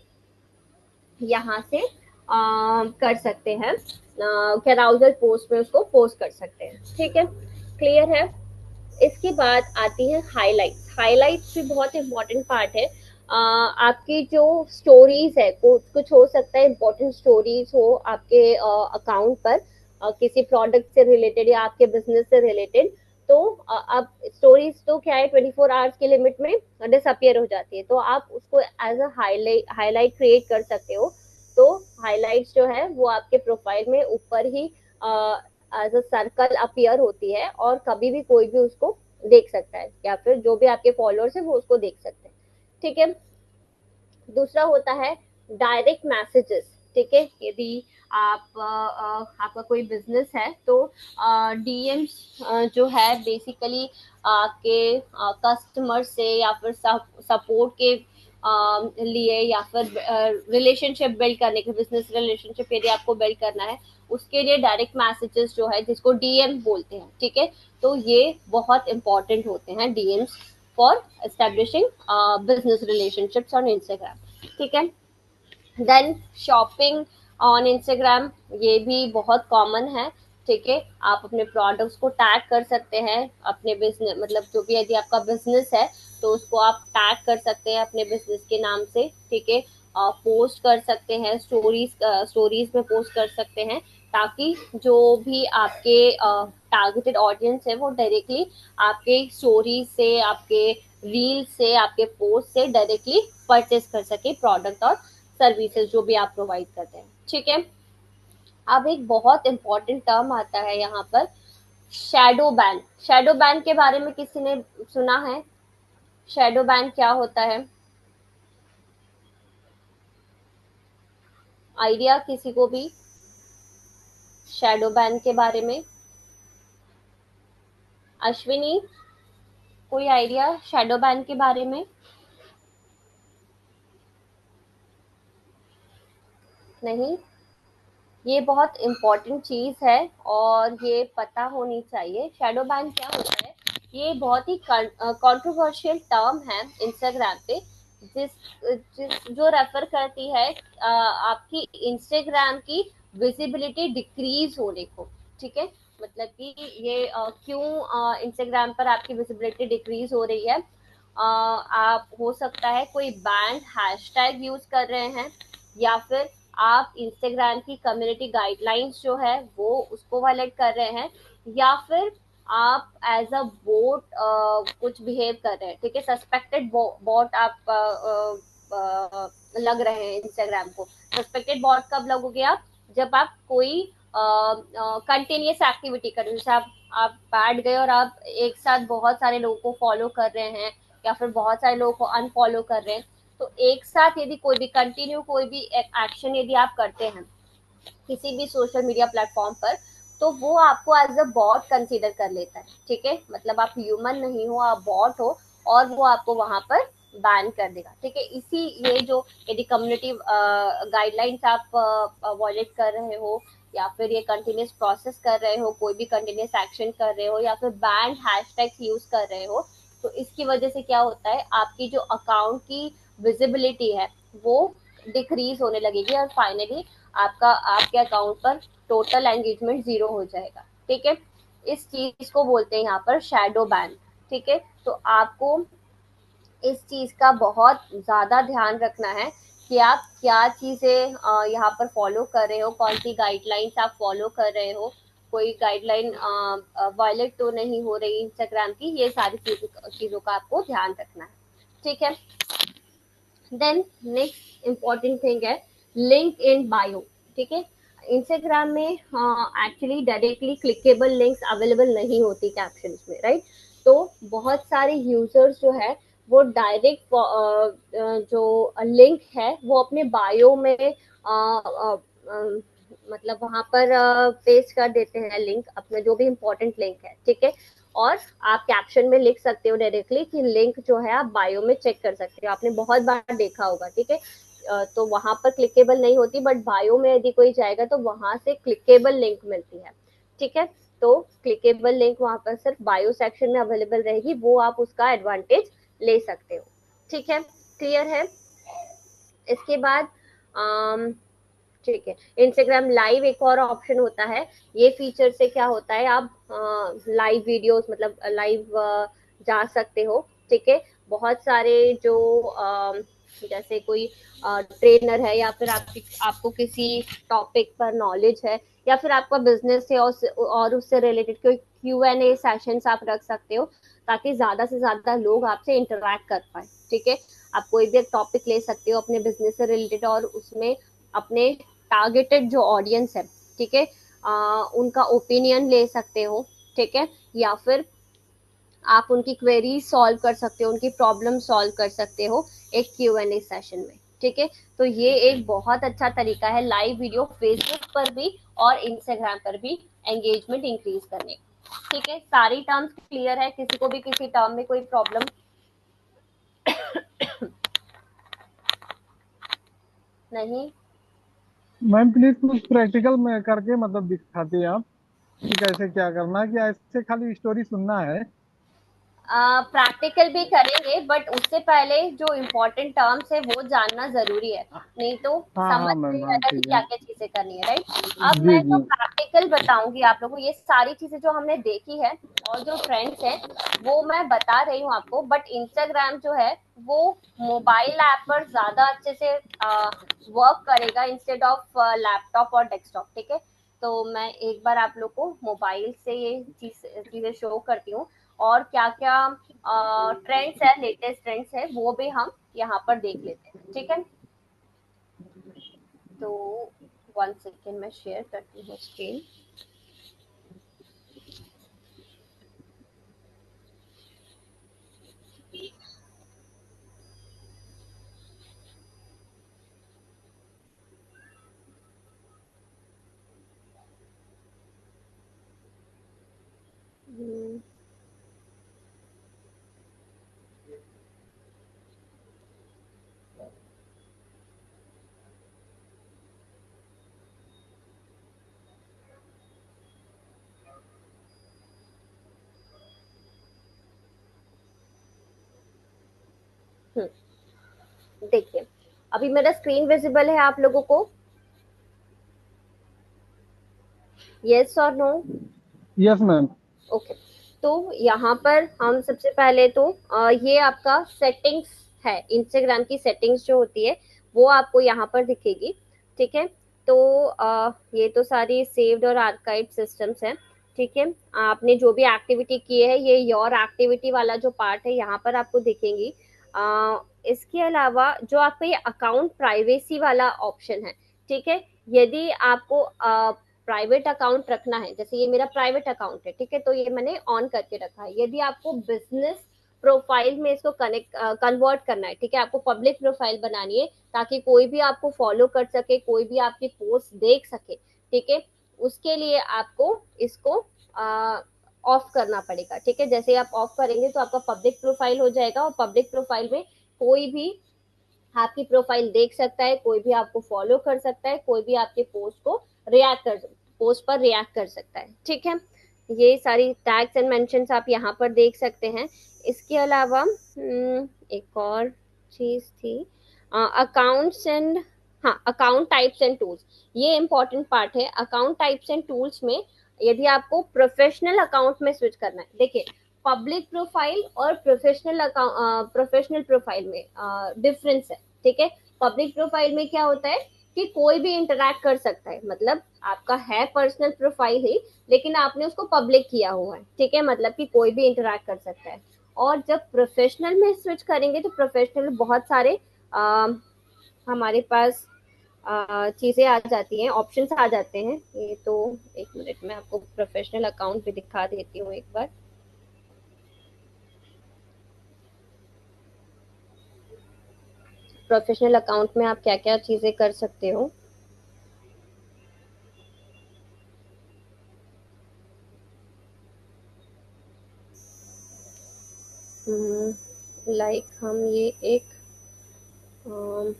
यहाँ से कर सकते हैं, कैराउजल पोस्ट में उसको पोस्ट कर सकते हैं, ठीक है। क्लियर है। इसके बाद आती है हाइलाइट्स। हाइलाइट्स भी बहुत इंपॉर्टेंट पार्ट है। आपकी जो स्टोरीज है, कुछ हो सकता है इंपॉर्टेंट स्टोरीज हो आपके अकाउंट पर, किसी प्रोडक्ट से रिलेटेड या आपके बिजनेस से रिलेटेड, तो अब स्टोरीज तो क्या है 24 आवर्स की लिमिट में डिसअपियर हो जाती है, तो आप उसको एज अ हाईलाइट क्रिएट कर सकते हो। तो हाइलाइट्स जो है वो आपके प्रोफाइल में ऊपर ही एज अ सर्कल अपीयर होती है, और कभी भी कोई भी उसको देख सकता है, या फिर जो भी आपके फॉलोअर्स है वो उसको देख सकते हैं, ठीक है। दूसरा होता है डायरेक्ट मैसेजेस, ठीक है। यदि आपका कोई बिजनेस है तो डीएम्स जो है बेसिकली आपके कस्टमर से या फिर सपोर्ट के लिए, या फिर रिलेशनशिप बिल्ड करने के, बिजनेस रिलेशनशिप यदि आपको बिल्ड करना है उसके लिए डायरेक्ट मैसेजेस जो है जिसको डीएम बोलते हैं, ठीक है। तो ये बहुत इंपॉर्टेंट होते हैं DMs for establishing business relationships on Instagram, ठीक है। देन शॉपिंग ऑन इंस्टाग्राम, ये भी बहुत कॉमन है, ठीक है। आप अपने प्रोडक्ट्स को टैग कर सकते हैं अपने बिजनेस, मतलब जो भी यदि आपका बिजनेस है तो उसको आप टैग कर सकते हैं अपने बिजनेस के नाम से, ठीक है। पोस्ट कर सकते हैं, स्टोरीज में पोस्ट कर सकते हैं, ताकि जो भी आपके टारगेटेड ऑडियंस है वो डायरेक्टली आपके स्टोरीज से, आपके रील से, आपके पोस्ट से डायरेक्टली परचेस कर सके प्रोडक्ट और सर्विसेज जो भी आप प्रोवाइड करते हैं, ठीक है। अब एक बहुत इंपॉर्टेंट टर्म आता है यहाँ पर, शैडो बैन। शैडो बैन के बारे में किसी ने सुना है? शैडो बैन क्या होता है? आइडिया किसी को भी शैडो बैन के बारे में? अश्विनी, कोई आइडिया शैडो बैन के बारे में? नहीं। ये बहुत इम्पोर्टेंट चीज है और ये पता होनी चाहिए। शैडो बैन क्या होता है? ये बहुत ही कंट्रोवर्शियल टर्म है इंस्टाग्राम पे, जिस जिस जो रेफर करती है आपकी इंस्टाग्राम की विजिबिलिटी डिक्रीज होने को, ठीक है। मतलब कि ये क्यों इंस्टाग्राम पर आपकी विजिबिलिटी डिक्रीज हो रही है? आप हो सकता है कोई बैंड हैशटैग यूज कर रहे हैं, या फिर आप इंस्टाग्राम की कम्युनिटी गाइडलाइंस जो है वो उसको वायलेट कर रहे हैं, या फिर आप एज अ बोट कुछ बिहेव कर रहे हैं, ठीक है। सस्पेक्टेड बॉट आप लग रहे हैं इंस्टाग्राम को। सस्पेक्टेड बॉट कब लगोगे आप? जब आप कोई कंटिन्यूस एक्टिविटी कर रहे हो, जैसे आप बैठ गए और आप एक साथ बहुत सारे लोगों को फॉलो कर रहे हैं, या फिर बहुत सारे लोगों को अनफॉलो कर रहे हैं। तो एक साथ यदि कोई भी कंटिन्यू कोई भी एक्शन यदि आप करते हैं किसी भी सोशल मीडिया प्लेटफॉर्म पर, तो वो आपको एज अ बॉट कंसीडर कर लेता है, ठीक है। मतलब आप ह्यूमन नहीं हो, आप बॉट हो, और वो आपको वहां पर बैन कर देगा, ठीक है। इसी ये जो यदि कम्युनिटी गाइडलाइंस आप वॉयलेट कर रहे हो, या फिर ये कंटिन्यूस प्रोसेस कर रहे हो, कोई भी कंटिन्यूस एक्शन कर रहे हो, या फिर बैंड हैशटैग यूज कर रहे हो, तो इसकी वजह से क्या होता है, आपकी जो अकाउंट की विजिबिलिटी है वो डिक्रीज होने लगेगी और फाइनली आपके अकाउंट पर टोटल एंगेजमेंट 0 हो जाएगा। ठीक है, इस चीज को बोलते हैं यहाँ पर शैडो बैन। ठीक है, तो आपको इस चीज का बहुत ज्यादा ध्यान रखना है कि आप क्या चीजें यहाँ पर फॉलो कर रहे हो, कौन सी गाइडलाइंस आप फॉलो कर रहे हो, कोई गाइडलाइन वायलेट तो नहीं हो रही इंस्टाग्राम की, ये सारी चीजों का आपको ध्यान रखना है। ठीक है, देन नेक्स्ट इम्पॉर्टेंट थिंग है लिंक इन बायो। ठीक है, इंस्टाग्राम में actually directly clickable links available नहीं होती कैप्शन में, राइट। तो बहुत सारे यूजर्स जो है वो डायरेक्ट जो लिंक है वो अपने बायो में मतलब वहां पर पेस्ट कर देते हैं लिंक, अपना जो भी इम्पोर्टेंट लिंक है। ठीक है, और आप कैप्शन में लिख सकते हो डायरेक्टली कि लिंक जो है आप बायो में चेक कर सकते हो, आपने बहुत बार देखा होगा। ठीक है, तो वहां पर क्लिकेबल नहीं होती, बट बायो में यदि कोई जाएगा तो वहां से क्लिकेबल लिंक मिलती है। ठीक है, तो क्लिकेबल लिंक वहां पर सिर्फ बायो सेक्शन में अवेलेबल रहेगी, वो आप उसका एडवांटेज ले सकते हो। ठीक है, क्लियर है। इसके बाद ठीक है, इंस्टाग्राम लाइव एक और ऑप्शन होता है। ये फीचर से क्या होता है, आप लाइव वीडियोस मतलब लाइव जा सकते हो। ठीक है, बहुत सारे जो जैसे कोई ट्रेनर है या फिर आपको किसी टॉपिक पर नॉलेज है या फिर आपका बिजनेस है और उससे रिलेटेड कोई Q&A सेशंस आप रख सकते हो ताकि ज्यादा से ज्यादा लोग आपसे इंटरेक्ट कर पाए। ठीक है, आप कोई भी एक टॉपिक ले सकते हो अपने बिजनेस से रिलेटेड और उसमें अपने टारगेटेड जो ऑडियंस है, ठीक है, उनका ओपिनियन ले सकते हो। ठीक है, या फिर आप उनकी क्वेरी सॉल्व कर सकते हो, उनकी प्रॉब्लम सॉल्व कर सकते हो एक Q&A सेशन में। ठीक है, तो ये एक बहुत अच्छा तरीका है लाइव वीडियो फेसबुक पर भी और इंस्टाग्राम पर भी एंगेजमेंट इंक्रीज करने का। ठीक है, सारी टर्म्स क्लियर है, किसी को भी किसी टर्म में कोई प्रॉब्लम नहीं? मैम प्लीज कुछ प्रैक्टिकल में करके मतलब दिखाते आप कि कैसे क्या करना है, कि ऐसे खाली स्टोरी सुनना है। प्रैक्टिकल भी करेंगे बट उससे पहले जो इम्पोर्टेंट टर्म्स है वो जानना जरूरी है, नहीं तो हाँ समझ हाँ नहीं मैम, हाँ आएगा कि ठीक क्या है। क्या चीजें करनी है, राइट। अब जी मैं जो जी। प्रैक्टिकल बताऊंगी आप लोगों को, ये सारी चीजें जो हमने देखी है और जो ट्रेंड्स है वो मैं बता रही हूँ आपको, बट इंस्टाग्राम जो है वो मोबाइल ऐप पर ज्यादा अच्छे से वर्क करेगा इंस्टेड ऑफ लैपटॉप और डेस्कटॉप। ठीक है, तो मैं एक बार आप लोग को मोबाइल से ये चीजें शो करती हूँ और क्या क्या ट्रेंड्स है, लेटेस्ट ट्रेंड्स है वो भी हम यहाँ पर देख लेते हैं। ठीक है, तो 1 सेकेंड मैं शेयर करती हूँ स्क्रीन। देखिए, अभी मेरा स्क्रीन विजिबल है आप लोगों को? यस और नो? Yes ma'am. ओके, तो यहाँ पर हम सबसे पहले तो ये आपका सेटिंग्स है, इंस्टाग्राम की सेटिंग्स जो होती है वो आपको यहाँ पर दिखेगी। ठीक है, तो ये तो सारी सेव्ड और आर्काइव सिस्टम्स हैं। ठीक है, आपने जो भी एक्टिविटी की है ये योर एक्टिविटी वाला जो पार्ट है यहाँ पर आपको दिखेंगी। इसके अलावा जो आपका ये अकाउंट प्राइवेसी वाला ऑप्शन है, ठीक है, यदि आपको प्राइवेट अकाउंट रखना है, जैसे ये मेरा प्राइवेट अकाउंट है, ठीक है, तो ये मैंने ऑन करके रखा है। यदि आपको बिजनेस प्रोफाइल में इसको कन्वर्ट करना है, ठीक है, आपको पब्लिक प्रोफाइल बनानी है ताकि कोई भी आपको फॉलो कर सके, कोई भी आपकी पोस्ट देख सके। ठीक है, उसके लिए आपको इसको ऑफ करना पड़ेगा। ठीक है, जैसे आप ऑफ करेंगे तो आपका पब्लिक प्रोफाइल हो जाएगा और पब्लिक प्रोफाइल में कोई भी आपकी प्रोफाइल देख सकता है, कोई भी आपको फॉलो कर सकता है, कोई भी आपके पोस्ट पर रिएक्ट कर सकता है। ठीक है, ये सारी टैग्स एंड मेंशंस आप यहाँ पर देख सकते हैं। इसके अलावा एक और चीज थी, अकाउंट्स एंड, हाँ, अकाउंट टाइप्स एंड टूल्स, ये इंपॉर्टेंट पार्ट है। अकाउंट टाइप्स एंड टूल्स में यदि आपको प्रोफेशनल अकाउंट में स्विच करना है, देखिए पब्लिक प्रोफाइल और प्रोफेशनल अकाउंट, प्रोफेशनल प्रोफाइल में डिफरेंस है, ठीक है। पब्लिक प्रोफाइल में क्या होता है कि कोई भी इंटरैक्ट कर सकता है, मतलब आपका है पर्सनल प्रोफाइल ही, लेकिन आपने उसको पब्लिक किया हुआ है, ठीक है, मतलब कि कोई भी इंटरैक्ट कर सकता है। और जब प्रोफेशनल में स्विच करेंगे तो प्रोफेशनल बहुत सारे आ, हमारे पास चीजें आ जाती हैं, ऑप्शंस आ जाते हैं। ये तो एक मिनट में आपको प्रोफेशनल अकाउंट भी दिखा देती हूँ एक बार। प्रोफेशनल अकाउंट में आप क्या क्या चीजें कर सकते हो। लाइक हम ये एक अम,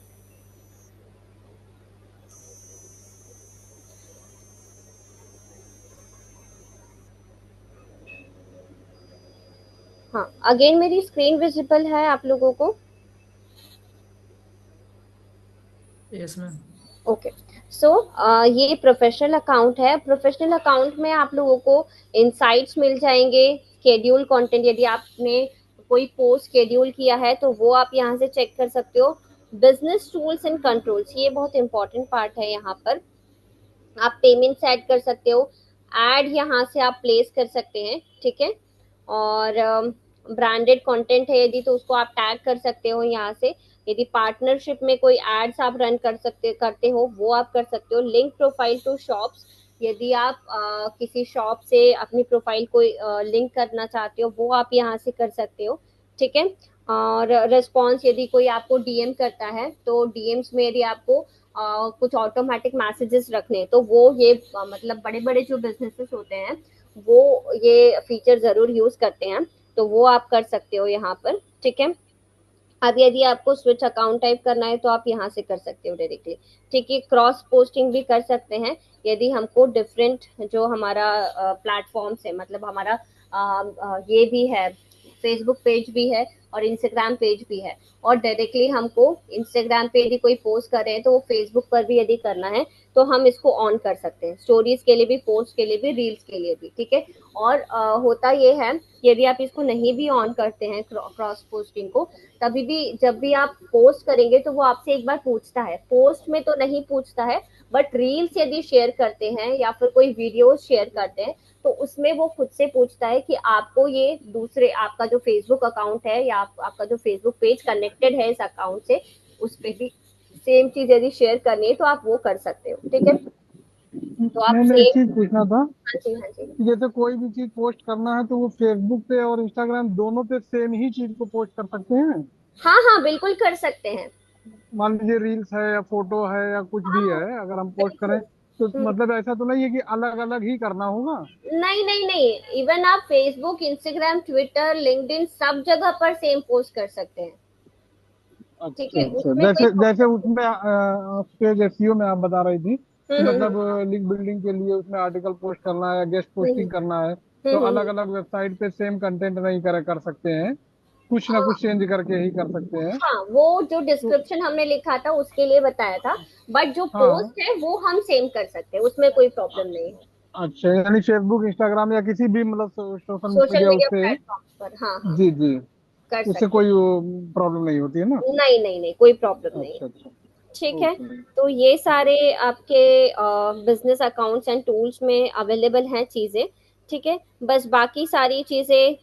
हाँ, अगेन मेरी स्क्रीन विजिबल है आप लोगों को? Yes ma'am. ओके, सो ये प्रोफेशनल अकाउंट है। प्रोफेशनल अकाउंट में आप लोगों को इनसाइट्स मिल जाएंगे, शेड्यूल कंटेंट, यदि आपने कोई पोस्ट शेड्यूल किया है तो वो आप यहाँ से चेक कर सकते हो। बिजनेस टूल्स एंड कंट्रोल्स, ये बहुत इंपॉर्टेंट पार्ट है। यहाँ पर आप पेमेंट्स ऐड कर सकते हो, ऐड यहाँ से आप प्लेस कर सकते हैं, ठीक है। और ब्रांडेड कंटेंट है यदि तो उसको आप टैग कर सकते हो यहाँ से। यदि पार्टनरशिप में कोई एड्स आप रन करते हो वो आप कर सकते हो। लिंक प्रोफाइल टू शॉप्स, यदि आप किसी शॉप से अपनी प्रोफाइल को लिंक करना चाहते हो वो आप यहाँ से कर सकते हो, ठीक है। और रिस्पॉन्स, यदि कोई आपको डीएम करता है तो डीएम्स में यदि आपको कुछ ऑटोमेटिक मैसेजेस रखने, तो वो ये मतलब बड़े बड़े जो बिजनेसेस होते हैं वो ये फीचर जरूर यूज करते हैं, तो वो आप कर सकते हो यहाँ पर, ठीक है। अब यदि आपको स्विच अकाउंट टाइप करना है तो आप यहाँ से कर सकते हो डायरेक्टली, ठीक है। क्रॉस पोस्टिंग भी कर सकते हैं यदि हमको डिफरेंट जो हमारा प्लेटफॉर्म्स है, मतलब हमारा ये भी है, फेसबुक पेज भी है और इंस्टाग्राम पेज भी है, और डायरेक्टली हमको इंस्टाग्राम पे यदि कोई पोस्ट कर रहे हैं तो वो फेसबुक पर भी यदि करना है तो हम इसको ऑन कर सकते हैं, स्टोरीज के लिए भी, पोस्ट के लिए भी, रील्स के लिए भी, ठीक है। और होता ये है, यदि आप इसको नहीं भी ऑन करते हैं क्रॉस पोस्टिंग को, तभी भी जब भी आप पोस्ट करेंगे तो वो आपसे एक बार पूछता है। पोस्ट में तो नहीं पूछता है, बट रील्स यदि शेयर करते हैं या फिर कोई वीडियोस शेयर करते हैं तो उसमें वो खुद से पूछता है कि आपको ये दूसरे, आपका जो फेसबुक अकाउंट है या आपका जो फेसबुक पेज कनेक्टेड है इस अकाउंट से, उस पे भी सेम चीज यदि शेयर करनी है तो आप वो कर सकते हो, ठीक है। तो आप मैंने एक सेम, चीज पूछना था हाँ जी, हाँ जी, कि जैसे कोई भी चीज पोस्ट करना है तो वो फेसबुक पे और इंस्टाग्राम दोनों पे सेम ही चीज को पोस्ट कर सकते हैं? हाँ हाँ बिल्कुल कर सकते हैं। मान लीजिए रील्स है या फोटो है या कुछ भी हाँ है, अगर हम पोस्ट बिल्कुल। करें तो हम्म, मतलब ऐसा तो नहीं है कि अलग अलग ही करना होगा? नहीं नहीं नहीं, इवन आप फेसबुक, इंस्टाग्राम, ट्विटर, लिंक्डइन सब जगह पर सेम पोस्ट कर सकते हैं, ठीक अच्छा है, अच्छा, उसमें कोई जैसे जैसे प्रॉब्लम नहीं उसमें पेज एसईओ में आप बता रही थी है। कि मतलब लिंक बिल्डिंग के लिए उसमें आर्टिकल पोस्ट करना है या गेस्ट हम्म पोस्टिंग करना है, तो हम्म हम्म, अलग हम्म। अलग वेबसाइट पे सेम कंटेंट नहीं कर सकते हैं, कुछ ना कुछ चेंज करके ही कर सकते हैं? हाँ, वो जो तो डिस्क्रिप्शन हमने लिखा था उसके लिए बताया था, बट जो हाँ, पोस्ट है वो हम सेम कर सकते हैं, उसमें कोई प्रॉब्लम नहीं है। अच्छा, यानी फेसबुक इंस्टाग्राम या किसी भी मतलब सोशल सोशल मीडिया उस मीडिया पे? प्लेटफॉर्म पर, हाँ हाँ, जी जी, कर उससे सकते कोई प्रॉब्लम नहीं होती है ना? हैं, नहीं नहीं नहीं, कोई प्रॉब्लम नहीं है, अच्छा अच्छा, ठीक है। ओके। तो ये सारे आपके बिजनेस अकाउंट्स एंड टूल्स में अवेलेबल हैं चीजें, ठीक है। बस बाकी सारी चीजें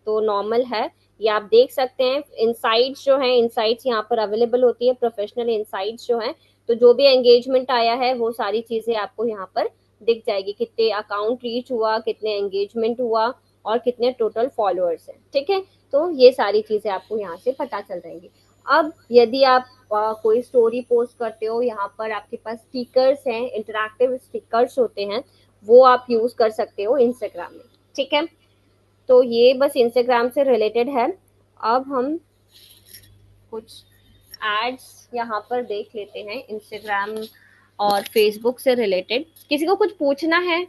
तो नॉर्मल है, ये आप देख सकते हैं। इनसाइट्स जो है, इनसाइट्स यहाँ पर अवेलेबल होती है, प्रोफेशनल इनसाइट्स जो है, तो जो भी एंगेजमेंट आया है वो सारी चीजें आपको यहाँ पर दिख जाएगी, कितने अकाउंट रीच हुआ, कितने एंगेजमेंट हुआ और कितने टोटल फॉलोअर्स हैं, ठीक है। तो ये सारी चीजें आपको यहाँ से पता चल जाएंगी। अब यदि आप कोई स्टोरी पोस्ट करते हो, यहाँ पर आपके पास स्टिकर्स हैं, इंटरैक्टिव स्टिकर्स होते हैं, वो आप यूज कर सकते हो इंस्टाग्राम में, ठीक है। तो ये बस इंस्टाग्राम से रिलेटेड है। अब हम कुछ एड्स यहाँ पर देख लेते हैं इंस्टाग्राम और फेसबुक से रिलेटेड। किसी को कुछ पूछना है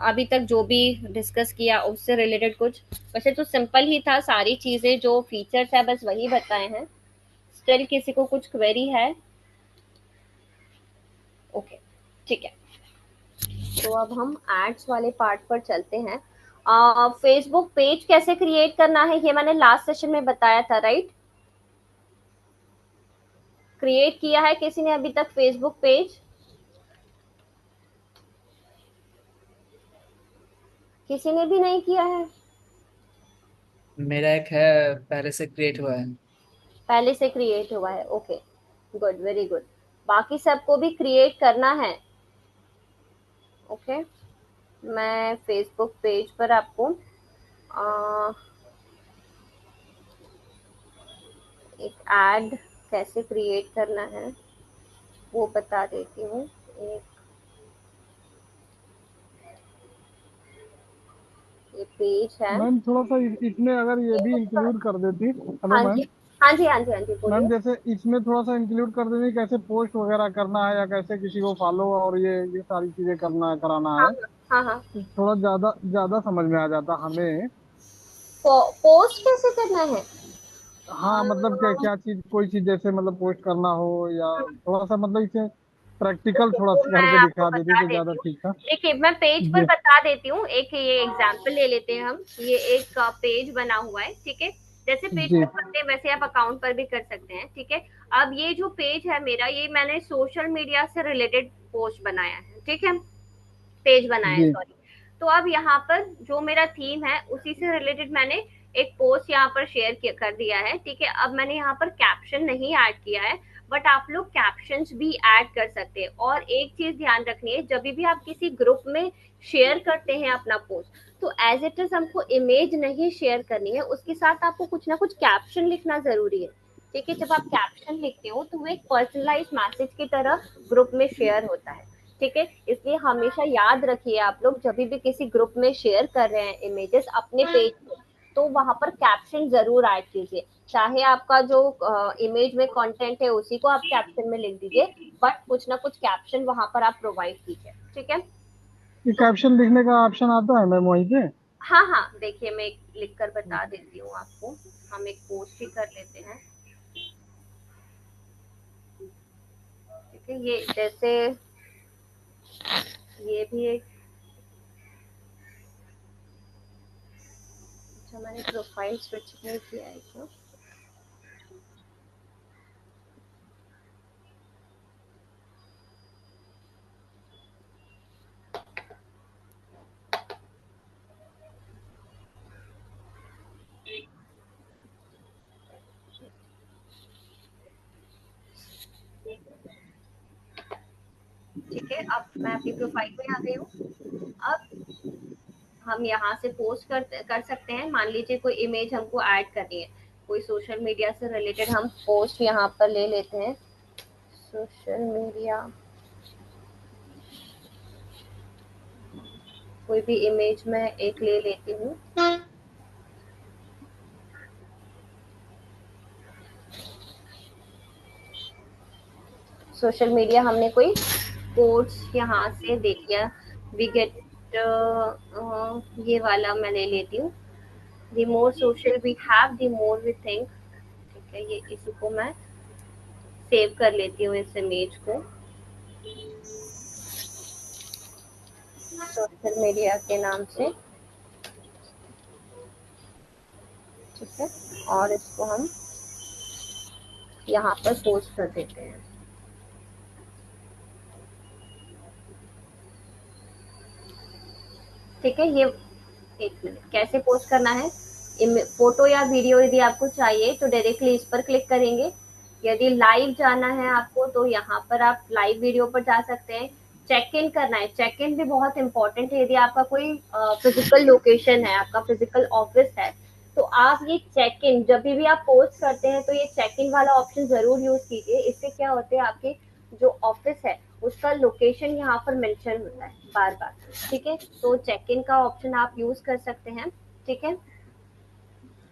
अभी तक जो भी डिस्कस किया उससे रिलेटेड कुछ? वैसे तो सिंपल ही था, सारी चीजें जो फीचर्स है बस वही बताए हैं। स्टिल किसी को कुछ क्वेरी है? ओके, ठीक है। तो अब हम एड्स वाले पार्ट पर चलते हैं। फेसबुक पेज कैसे क्रिएट करना है ये मैंने लास्ट सेशन में बताया था, राइट? क्रिएट किया है किसी ने अभी तक फेसबुक पेज? किसी ने भी नहीं किया है? मेरा एक है, पहले से क्रिएट हुआ है। पहले से क्रिएट हुआ है, ओके, गुड, वेरी गुड। बाकी सबको भी क्रिएट करना है, ओके। मैं फेसबुक पेज पर आपको एक ऐड कैसे क्रिएट करना है वो बता देती हूँ। एक ये पेज है। मैम थोड़ा सा इसमें अगर ये भी इंक्लूड कर देती। हेलो हाँ मैम। जी, हाँ जी, हाँ जी, हाँ जी, मैम बोलिए। जैसे इसमें थोड़ा सा इंक्लूड कर देती कैसे पोस्ट वगैरह करना है या कैसे किसी को फॉलो और ये सारी चीजें करना कराना हाँ है, हाँ हाँ। तो थोड़ा ज्यादा ज्यादा समझ में आ जाता हमें। पोस्ट कैसे करना है? हाँ मतलब क्या क्या चीज कोई चीज जैसे मतलब पोस्ट करना हो या थोड़ा सा मतलब इसे प्रैक्टिकल ओके, थोड़ा वो सा मैं करके आपको दिखा देती बता तो ज्यादा देती हूँ। ठीक था। देखिए, मैं पेज पर जी बता देती हूँ। एक ये एग्जांपल ले लेते हैं हम। ये एक पेज बना हुआ है, ठीक है। जैसे पेज जी पर करते हैं वैसे आप अकाउंट पर भी कर सकते हैं, ठीक है। अब ये जो पेज है मेरा, ये मैंने सोशल मीडिया से रिलेटेड पोस्ट बनाया है, ठीक है, पेज बनाया है, जी सॉरी। तो अब यहाँ पर जो मेरा थीम है उसी से रिलेटेड मैंने एक पोस्ट यहाँ पर शेयर कर दिया है, ठीक है। अब मैंने यहाँ पर कैप्शन नहीं ऐड किया है, बट आप लोग कैप्शंस भी ऐड कर सकते हैं। और एक चीज ध्यान रखनी है, जब भी आप किसी ग्रुप में शेयर करते हैं अपना पोस्ट, तो एज इट इज हमको इमेज नहीं शेयर करनी है, उसके साथ आपको कुछ ना कुछ कैप्शन लिखना जरूरी है, ठीक है। जब आप कैप्शन लिखते हो तो वो एक पर्सनलाइज मैसेज की तरह ग्रुप में शेयर होता है, ठीक है। इसलिए हमेशा याद रखिए, आप लोग जब भी किसी ग्रुप में शेयर कर रहे हैं इमेजेस अपने पेज पे, तो वहां पर कैप्शन जरूर ऐड कीजिए। चाहे आपका जो इमेज में कंटेंट है उसी को आप कैप्शन में लिख दीजिए, बट कुछ ना कुछ कैप्शन वहां पर आप प्रोवाइड कीजिए, ठीक है। ये तो कैप्शन लिखने का ऑप्शन आता है मैम वहीं पे? हाँ हाँ, देखिए मैं एक लिख कर बता देती हूँ आपको। हम एक पोस्ट ही कर लेते हैं, ठीक है। ये जैसे ये भी एक, अच्छा मैंने प्रोफाइल स्विच नहीं किया है क्या? ठीक है, अब मैं अपनी प्रोफाइल में आ गई हूँ। अब हम यहाँ से पोस्ट कर सकते हैं। मान लीजिए कोई इमेज हमको ऐड करनी है, कोई सोशल मीडिया से रिलेटेड हम पोस्ट यहाँ पर ले लेते हैं। सोशल मीडिया, कोई भी इमेज मैं एक ले लेती हूँ। सोशल मीडिया हमने कोई कोड्स यहाँ से दे दिया, वी गेट, ये वाला मैं ले लेती हूँ। The more social we have the more we think, ठीक है। ये इसी को मैं सेव कर लेती हूँ, इस इमेज को सोशल मीडिया के नाम से, ठीक है। और इसको हम यहाँ पर पोस्ट कर देते हैं, ठीक है। ये एक मिनट, कैसे पोस्ट करना है? फोटो या वीडियो यदि आपको चाहिए तो डायरेक्टली इस पर क्लिक करेंगे। यदि लाइव जाना है आपको तो यहाँ पर आप लाइव वीडियो पर जा सकते हैं। चेक इन करना है, चेक इन भी बहुत इंपॉर्टेंट है। यदि आपका कोई फिजिकल लोकेशन है, आपका फिजिकल ऑफिस है, तो आप ये चेक इन जब भी आप पोस्ट करते हैं तो ये चेक इन वाला ऑप्शन जरूर यूज कीजिए। इससे क्या होता है, आपके जो ऑफिस है उसका लोकेशन यहाँ पर मेंशन होता है बार बार, ठीक है। तो चेक इन का ऑप्शन आप यूज कर सकते हैं, ठीक है।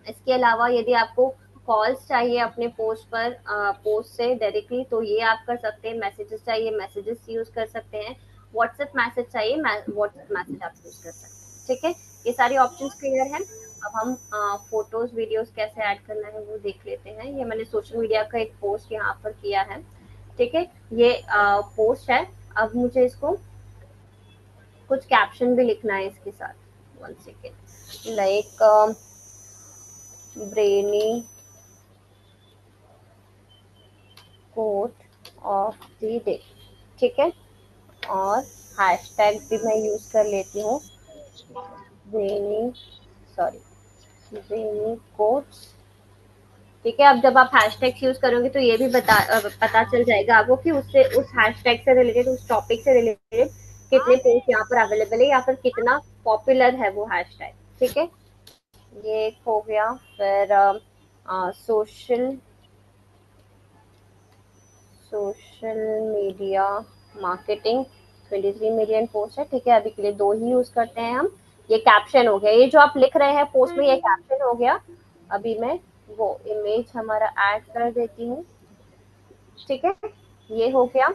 इसके अलावा यदि आपको कॉल्स चाहिए अपने पोस्ट पर, पोस्ट से डायरेक्टली, तो ये आप कर सकते हैं। मैसेजेस चाहिए, मैसेजेस यूज कर सकते हैं। व्हाट्सएप मैसेज चाहिए, व्हाट्सएप मैसेज आप यूज कर सकते हैं। ठीक है, ये सारे ऑप्शंस क्लियर हैं। अब हम फोटोज वीडियोस कैसे ऐड करना है वो देख लेते हैं। ये मैंने सोशल मीडिया का एक पोस्ट यहाँ पर किया है। ठीक है, ये पोस्ट है। अब मुझे इसको कुछ कैप्शन भी लिखना है इसके साथ। 1 second. Like brainy quote of the day. ठीक है, और हैशटैग भी मैं यूज कर लेती हूँ। Brainy, sorry, brainy quotes. ठीक है, अब जब आप हैशटैग यूज करोगे तो ये भी पता चल जाएगा आपको कि उससे, उस हैशटैग से रिलेटेड, उस टॉपिक से रिलेटेड कितने पोस्ट यहाँ पर अवेलेबल है या फिर कितना पॉपुलर है वो हैशटैग। ठीक है, ये एक हो गया। फिर social social media marketing, 23 million post है। ठीक है, अभी के लिए 2 ही यूज करते हैं हम। ये कैप्शन हो गया, ये जो आप लिख रहे हैं पोस्ट में, ये कैप्शन हो गया। अभी मैं वो इमेज हमारा ऐड कर देती हूँ। ठीक है, ये हो गया,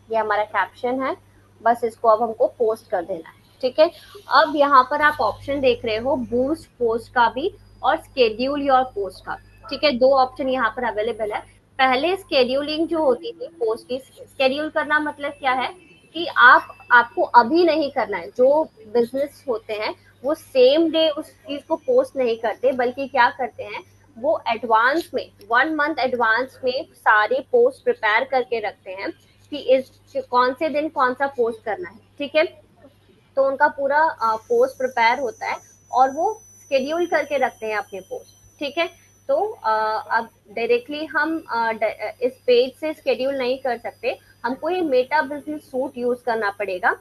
ये हमारा कैप्शन है। बस इसको अब हमको पोस्ट कर देना है। ठीक है, अब यहाँ पर आप ऑप्शन देख रहे हो, बूस्ट पोस्ट का भी और स्केड्यूल योर पोस्ट का। ठीक है, 2 ऑप्शन यहाँ पर अवेलेबल है। पहले स्केड्यूलिंग जो होती थी पोस्ट की, स्केड्यूल करना मतलब क्या है कि आपको अभी नहीं करना है। जो बिजनेस होते हैं वो सेम डे उस चीज को पोस्ट नहीं करते, बल्कि क्या करते हैं, वो एडवांस में, 1 मंथ एडवांस में सारे पोस्ट प्रिपेयर करके रखते हैं कि इस कौन से दिन कौन सा पोस्ट करना है। ठीक है, तो उनका पूरा पोस्ट प्रिपेयर होता है और वो शेड्यूल करके रखते हैं अपने पोस्ट। ठीक है, तो अब डायरेक्टली हम इस पेज से शेड्यूल नहीं कर सकते, हमको ये मेटा बिजनेस सूट यूज करना पड़ेगा।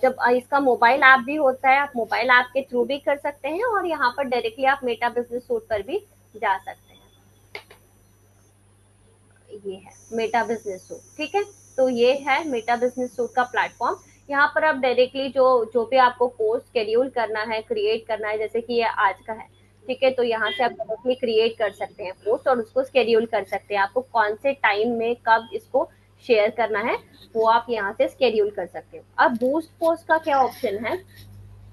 जब इसका मोबाइल ऐप भी होता है, आप मोबाइल ऐप के थ्रू भी कर सकते हैं और यहाँ पर डायरेक्टली आप मेटा बिजनेस सूट पर भी जा सकते हैं। ये है मेटा बिजनेस सूट। ठीक है, तो ये है मेटा बिजनेस सूट का प्लेटफॉर्म। यहाँ पर आप डायरेक्टली जो जो भी आपको पोस्ट शेड्यूल करना है, क्रिएट करना है, जैसे कि ये आज का है। ठीक है, तो यहाँ से आप डायरेक्टली क्रिएट कर सकते हैं पोस्ट और उसको शेड्यूल कर सकते हैं। आपको कौन से टाइम में कब इसको शेयर करना है वो आप यहाँ से शेड्यूल कर सकते हो। अब बूस्ट पोस्ट का क्या ऑप्शन है,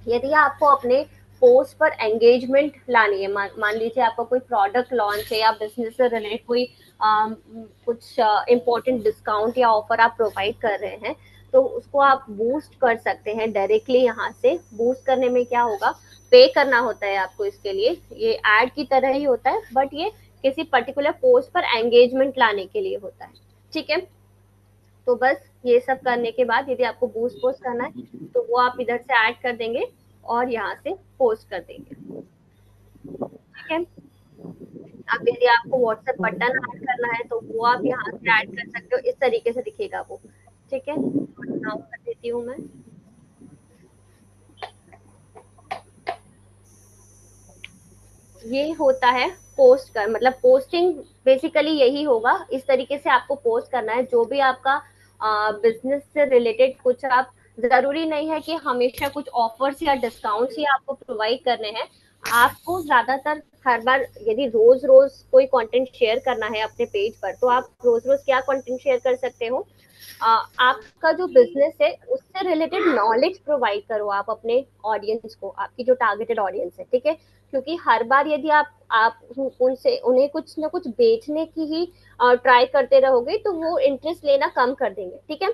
यदि आपको अपने पोस्ट पर एंगेजमेंट लानी है, मान लीजिए आपका कोई प्रोडक्ट लॉन्च है या बिजनेस से रिलेटेड कोई कुछ इम्पोर्टेंट डिस्काउंट या ऑफर आप प्रोवाइड कर रहे हैं, तो उसको आप बूस्ट कर सकते हैं डायरेक्टली यहाँ से। बूस्ट करने में क्या होगा, पे करना होता है आपको इसके लिए। ये एड की तरह ही होता है, बट ये किसी पर्टिकुलर पोस्ट पर एंगेजमेंट लाने के लिए होता है। ठीक है, तो बस ये सब करने के बाद यदि आपको बूस्ट पोस्ट करना है तो वो आप इधर से ऐड कर देंगे और यहाँ से पोस्ट कर देंगे। ठीक है, अब यदि आपको व्हाट्सएप बटन ऐड करना है तो वो आप यहाँ से ऐड कर सकते हो, इस तरीके से दिखेगा वो। ठीक है, नाउ कर देती हूँ मैं। ये होता है पोस्ट कर, मतलब पोस्टिंग बेसिकली यही होगा। इस तरीके से आपको पोस्ट करना है जो भी आपका बिजनेस से रिलेटेड। कुछ आप, जरूरी नहीं है कि हमेशा कुछ ऑफर्स या डिस्काउंट्स ही आपको प्रोवाइड करने हैं। आपको ज्यादातर हर बार यदि रोज रोज कोई कंटेंट शेयर करना है अपने पेज पर, तो आप रोज रोज क्या कंटेंट शेयर कर सकते हो, आपका जो बिजनेस है उससे रिलेटेड नॉलेज प्रोवाइड करो आप अपने ऑडियंस को, आपकी जो टारगेटेड ऑडियंस है। ठीक है, क्योंकि हर बार यदि आप उनसे उन्हें कुछ ना कुछ बेचने की ही ट्राई करते रहोगे तो वो इंटरेस्ट लेना कम कर देंगे। ठीक है,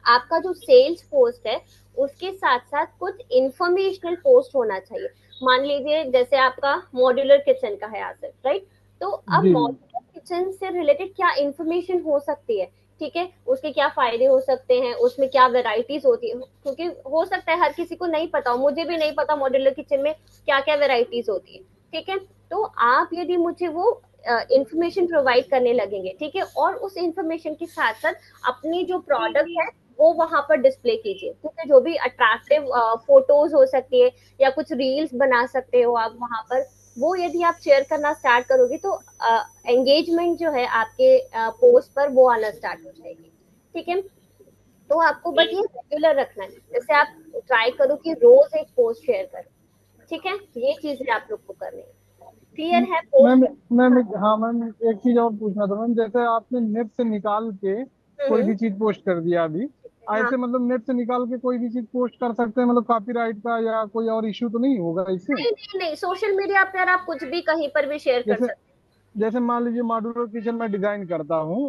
आपका जो सेल्स पोस्ट है उसके साथ साथ कुछ इंफॉर्मेशनल पोस्ट होना चाहिए। मान लीजिए जैसे आपका मॉड्यूलर किचन का है आसिफ, राइट, तो अब जी जी। मॉड्यूलर किचन से रिलेटेड क्या इंफॉर्मेशन हो सकती है। ठीक है, उसके क्या फायदे हो सकते हैं, उसमें क्या वेराइटीज होती है, क्योंकि हो सकता है हर किसी को नहीं पता हो, मुझे भी नहीं पता मॉड्यूलर किचन में क्या क्या वेराइटीज होती है। ठीक है, तो आप यदि मुझे वो इंफॉर्मेशन प्रोवाइड करने लगेंगे, ठीक है, और उस इंफॉर्मेशन के साथ साथ अपनी जो प्रोडक्ट है वो वहां पर डिस्प्ले कीजिए। ठीक है, जो भी अट्रैक्टिव फोटोज हो सकती है या कुछ रील्स बना सकते हो आप वहां पर, वो यदि आप शेयर करना स्टार्ट करोगे तो एंगेजमेंट जो है आपके पोस्ट पर वो आना स्टार्ट हो जाएगी। ठीक है, तो आपको बस ये रेगुलर रखना है। जैसे आप ट्राई करो कि रोज एक पोस्ट शेयर करो। ठीक है, ये चीजें आप लोग को करनी है। क्लियर है मैम पोस्ट? मैम हाँ मैम, एक चीज और पूछना था मैम, जैसे आपने नेट से निकाल के कोई हम्म। भी चीज पोस्ट कर दिया अभी, हाँ, ऐसे मतलब नेट से निकाल के कोई भी चीज पोस्ट कर सकते हैं, मतलब कॉपीराइट का या कोई और इश्यू तो नहीं होगा इससे? नहीं नहीं नहीं, सोशल मीडिया पर आप कुछ भी कहीं पर भी शेयर कर जैसे सकते जैसे मान लीजिए मॉड्यूलर किचन में डिजाइन करता हूँ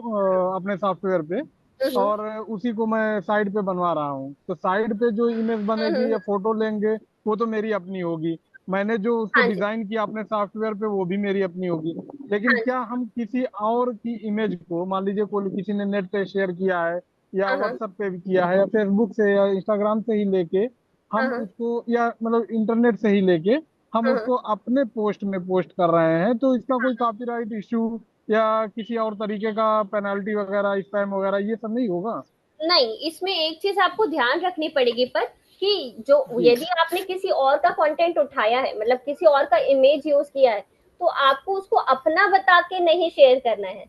अपने सॉफ्टवेयर पे, हैं। और उसी को मैं साइड पे बनवा रहा हूँ, तो साइड पे जो इमेज बनेगी हम्म। या फोटो लेंगे वो तो मेरी अपनी होगी, मैंने जो उसको हाँ जी। डिजाइन किया अपने सॉफ्टवेयर पे वो भी मेरी अपनी होगी। लेकिन हाँ जी। क्या हम किसी और की इमेज को, मान लीजिए कोई किसी ने नेट पे शेयर किया है या हाँ हाँ। व्हाट्सएप पे भी किया है या फेसबुक से या इंस्टाग्राम से ही लेके हाँ हम हाँ। उसको, या मतलब इंटरनेट से ही लेके हम हाँ हाँ। उसको अपने पोस्ट में पोस्ट कर रहे हैं, तो इसका कोई कॉपीराइट इश्यू या किसी और तरीके का पेनल्टी वगैरह, स्पैम वगैरह, ये सब नहीं होगा? नहीं, इसमें एक चीज आपको ध्यान रखनी पड़ेगी पर, कि जो जी। यदि आपने किसी और का कंटेंट उठाया है, मतलब किसी और का इमेज यूज किया है, तो आपको उसको अपना बता के नहीं शेयर करना है।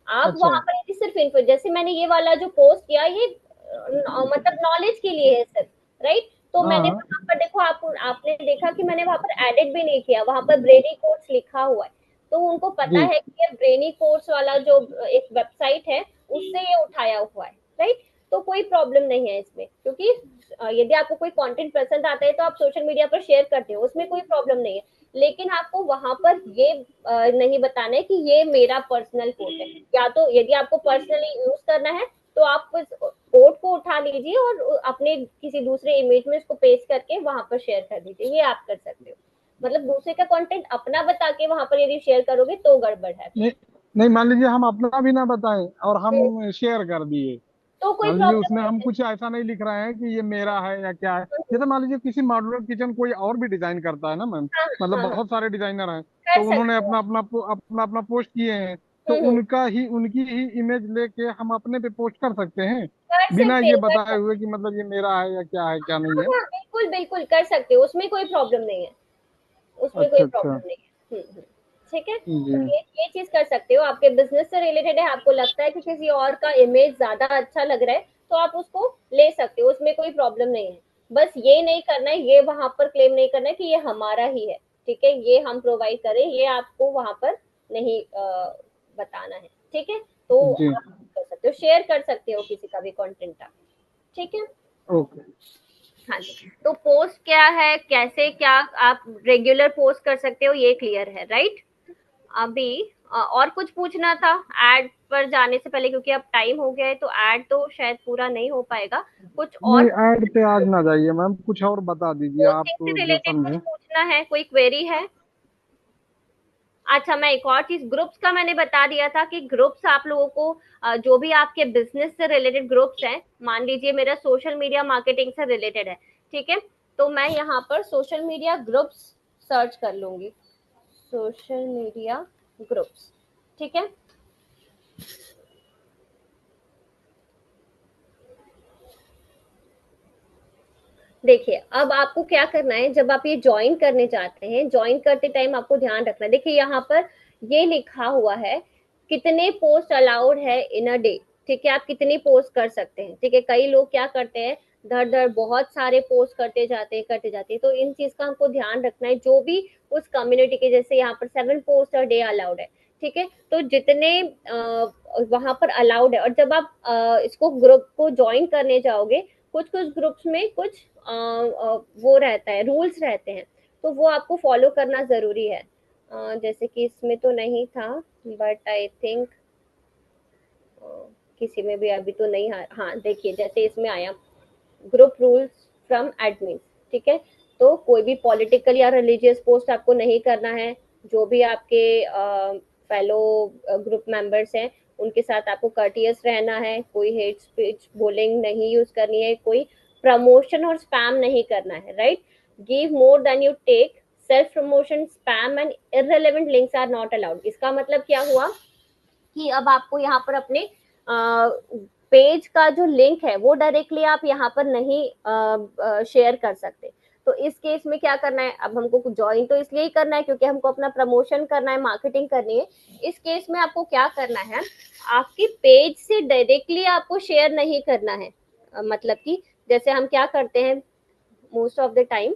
आप अच्छा। वहां पर यदि सिर्फ इन्फो, जैसे मैंने ये वाला जो पोस्ट किया, ये मतलब नॉलेज के लिए है सिर्फ, राइट? तो हाँ मैंने हाँ। वहां पर देखो, आपने देखा कि मैंने वहां पर एडिट भी नहीं किया, वहां पर ब्रेनी कोर्स लिखा हुआ है। तो उनको पता जी है कि ये ब्रेनी कोर्स वाला जो एक वेबसाइट है, उससे ये उठाया हुआ है, राइट? तो कोई प्रॉब्लम नहीं है इसमें, क्योंकि यदि आपको कोई कंटेंट पसंद आता है तो आप सोशल मीडिया पर शेयर करते हो, उसमें कोई प्रॉब्लम नहीं है। लेकिन आपको वहां पर ये नहीं बताना है कि ये मेरा पर्सनल कोड है। या तो यदि आपको पर्सनली यूज करना है, तो आप उस कोड को उठा लीजिए और अपने किसी दूसरे इमेज में इसको पेस्ट करके वहां पर शेयर कर दीजिए, ये आप कर सकते हो। मतलब दूसरे का कंटेंट अपना बता के वहां पर यदि शेयर करोगे तो गड़बड़ है फिर। नहीं, नहीं मान लीजिए हम अपना भी ना बताएं और हम्म, हम शेयर कर दिए, तो कोई मान लीजिए प्रॉब्लम उसमें नहीं हम है। कुछ ऐसा नहीं लिख रहे हैं कि ये मेरा है या क्या है, जैसे मान लीजिए किसी मॉड्यूलर किचन कोई और भी डिजाइन करता है ना मैम, हाँ मतलब हाँ हाँ, बहुत सारे डिजाइनर हैं, कर तो उन्होंने सकते हो। अपना अपना अपना अपना पोस्ट किए हैं, तो हम्म, उनकी ही इमेज लेके हम अपने पे पोस्ट कर सकते हैं, कर बिना सकते ये हो, कर बताए सकते हुए कि मतलब ये मेरा है या क्या है क्या नहीं हो। है? हाँ हाँ, बिल्कुल बिल्कुल कर सकते हो, उसमें कोई प्रॉब्लम नहीं है। उसमें कोई अच्छा अच्छा। प्रॉब्लम नहीं है। ठीक है, जी। तो ये चीज कर सकते हो, आपके बिजनेस से रिलेटेड है, आपको लगता है कि किसी और का इमेज ज्यादा अच्छा लग रहा है, तो आप उसको ले सकते हो, उसमें कोई प्रॉब्लम नहीं है। बस ये नहीं करना है, ये वहां पर क्लेम नहीं करना है कि ये हमारा ही है, ठीक है, ये हम प्रोवाइड करें, ये आपको वहां पर नहीं बताना है। ठीक है, तो जी। आप कर सकते हो, शेयर कर सकते हो किसी का भी कंटेंट आप। ठीक है। ओके। हाँ जी, तो पोस्ट क्या है, कैसे क्या आप रेगुलर पोस्ट कर सकते हो, ये क्लियर है, राइट? अभी और कुछ पूछना था एड पर जाने से पहले, क्योंकि अब टाइम हो गया है, तो एड तो शायद पूरा नहीं हो पाएगा। कुछ और नहीं ऐड पे आज ना जाइए मैम, कुछ और बता दीजिए आप पोस्टिंग से जो रिलेटेड कुछ समझे। पूछना है, कोई क्वेरी है? अच्छा, मैं एक और चीज, ग्रुप्स का मैंने बता दिया था कि ग्रुप्स आप लोगों को जो भी आपके बिजनेस से रिलेटेड ग्रुप्स हैं, मान लीजिए मेरा सोशल मीडिया मार्केटिंग से रिलेटेड है, ठीक है, तो मैं यहाँ पर सोशल मीडिया ग्रुप्स सर्च कर लूंगी, सोशल मीडिया ग्रुप्स। ठीक है, देखिए अब आपको क्या करना है, जब आप ये ज्वाइन करने चाहते हैं, ज्वाइन करते टाइम आपको ध्यान रखना है, देखिए यहाँ पर ये लिखा हुआ है कितने पोस्ट अलाउड है इन अ डे। ठीक है, आप कितनी पोस्ट कर सकते हैं। ठीक है, कई लोग क्या करते हैं, धड़ धड़ बहुत सारे पोस्ट करते जाते हैं, तो इन चीज का हमको ध्यान रखना है, जो भी उस कम्युनिटी के, जैसे यहाँ पर 7 पोस्ट अ डे अलाउड है, ठीक है, तो जितने वहां पर अलाउड है, और जब आप इसको ग्रुप को ज्वाइन करने जाओगे, कुछ कुछ ग्रुप्स में कुछ वो रहता है, रूल्स रहते हैं, तो वो आपको फॉलो करना जरूरी है। जैसे कि इसमें तो नहीं था, बट आई थिंक किसी में भी अभी तो नहीं। हाँ देखिए, जैसे इसमें आया ग्रुप रूल्स फ्रॉम एडमिन। ठीक है, तो कोई भी पॉलिटिकल या रिलीजियस पोस्ट आपको नहीं करना है, जो भी आपके फेलो ग्रुप मेंबर्स हैं उनके साथ आपको कर्टियस रहना है, कोई हेट स्पीच बोलिंग नहीं यूज करनी है, कोई प्रमोशन और स्पैम नहीं करना है, right? Give more than you take, self promotion, spam and irrelevant links are not allowed. इसका मतलब क्या हुआ कि अब आपको यहाँ पर अपने पेज का जो लिंक है वो डायरेक्टली आप यहाँ पर नहीं शेयर कर सकते। तो इस केस में क्या करना है, अब हमको ज्वाइन तो इसलिए ही करना है क्योंकि हमको अपना प्रमोशन करना है, मार्केटिंग करनी है। इस केस में आपको क्या करना है, आपके पेज से डायरेक्टली आपको शेयर नहीं करना है। मतलब कि जैसे हम क्या करते हैं most of the time,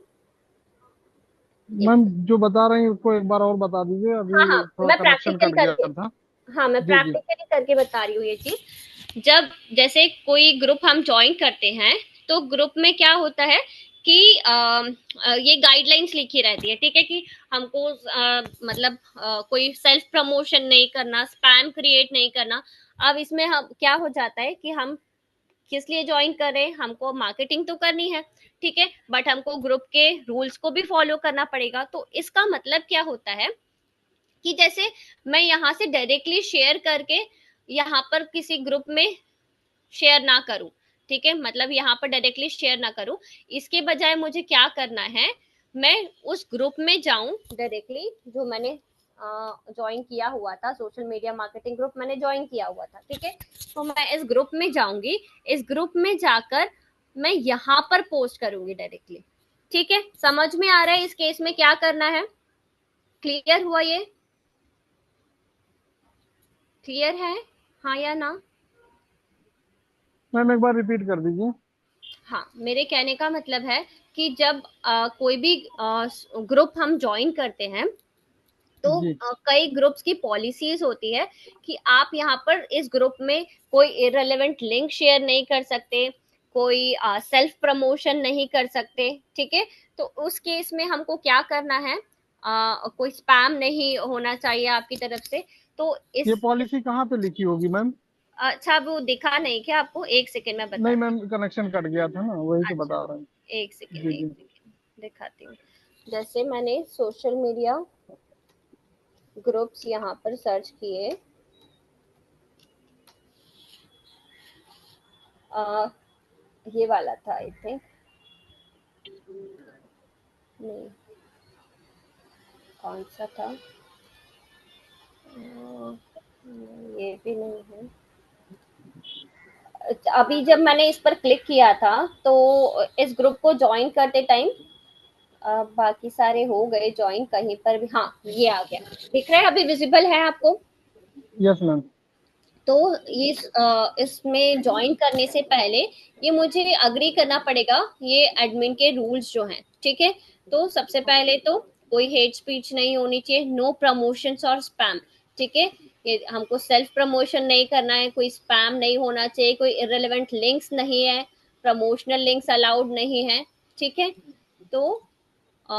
ma'am जो बता रही हैं उसको एक बार और बता दीजिए, हाँ अभी हाँ, थोड़ा मैं कनेक्शन प्रैक्टिकल कट गया करके, था। हाँ मैं जी जी। प्रैक्टिकली करके बता रही हूँ ये चीज। जब जैसे कोई ग्रुप हम ज्वाइन करते हैं, तो ग्रुप में क्या होता है कि ये गाइडलाइंस लिखी रहती है, ठीक है, कि हमको मतलब कोई सेल्फ प्रमोशन नहीं करना, स्पैम क्रिएट नहीं करना। अब इसमें हम क्या हो जाता है कि हम किस लिए ज्वाइन कर रहे हैं, हमको मार्केटिंग तो करनी है, ठीक है, बट हमको ग्रुप के रूल्स को भी फॉलो करना पड़ेगा। तो इसका मतलब क्या होता है कि जैसे मैं यहाँ से डायरेक्टली शेयर करके यहाँ पर किसी ग्रुप में शेयर ना करूं, ठीक है, मतलब यहाँ पर डायरेक्टली शेयर ना करूं। इसके बजाय मुझे क्या करना है, मैं उस ग्रुप में जाऊं डायरेक्टली, जो मैंने ज्वाइन किया हुआ था, सोशल मीडिया मार्केटिंग ग्रुप मैंने ज्वाइन किया हुआ था, ठीक है। तो मैं इस ग्रुप में जाऊंगी, इस ग्रुप में जाकर मैं यहाँ पर पोस्ट करूंगी डायरेक्टली, ठीक है। समझ में आ रहा है इस केस में क्या करना है? क्लियर हुआ ये? क्लियर है, हाँ या ना? मैम एक बार रिपीट कर दीजिए। हाँ, मेरे कहने का मतलब है कि जब कोई भी ग्रुप हम ज्वाइन करते हैं, तो जी कई ग्रुप्स की पॉलिसीज होती है कि आप यहाँ पर इस ग्रुप में कोई इररिलेवेंट लिंक शेयर नहीं कर सकते, कोई सेल्फ प्रमोशन नहीं कर सकते, ठीक है। तो उस केस में हमको क्या करना है, कोई स्पैम नहीं होना चाहिए आपकी तरफ से। तो ये इस पॉलिसी कहाँ पे लिखी होगी मैम? अच्छा, वो दिखा नहीं क्या आपको? एक सेकेंड में नहीं बताती मैम, कनेक्शन कट गया था ना, वही हूँ। तो अच्छा, बता रहे हैं। एक सेकेंड जी एक जी। सेकेंड दिखाती हूँ। जैसे मैंने सोशल मीडिया ग्रुप्स यहाँ पर सर्च किए, अ, ये वाला था आई थिंक, नहीं, कौन सा था, ये भी नहीं है। अभी जब मैंने इस पर क्लिक किया था, तो इस ग्रुप को ज्वाइन करते टाइम बाकी सारे हो गए ज्वाइन, कहीं पर भी, हाँ ये आ गया, दिख रहा है अभी, विजिबल है आपको? Yes ma'am. तो ये इसमें ज्वाइन करने से पहले ये मुझे अग्री करना पड़ेगा, ये एडमिन के रूल्स जो हैं, ठीक है। तो सबसे पहले तो कोई हेट स्पीच नहीं होनी चाहिए, नो प्रमोशंस और स्पैम, ठीक है। ये हमको सेल्फ प्रमोशन नहीं करना है, कोई स्पैम नहीं होना चाहिए, कोई इररिलेवेंट लिंक्स नहीं है, प्रमोशनल लिंक्स अलाउड नहीं है, ठीक है। तो अ,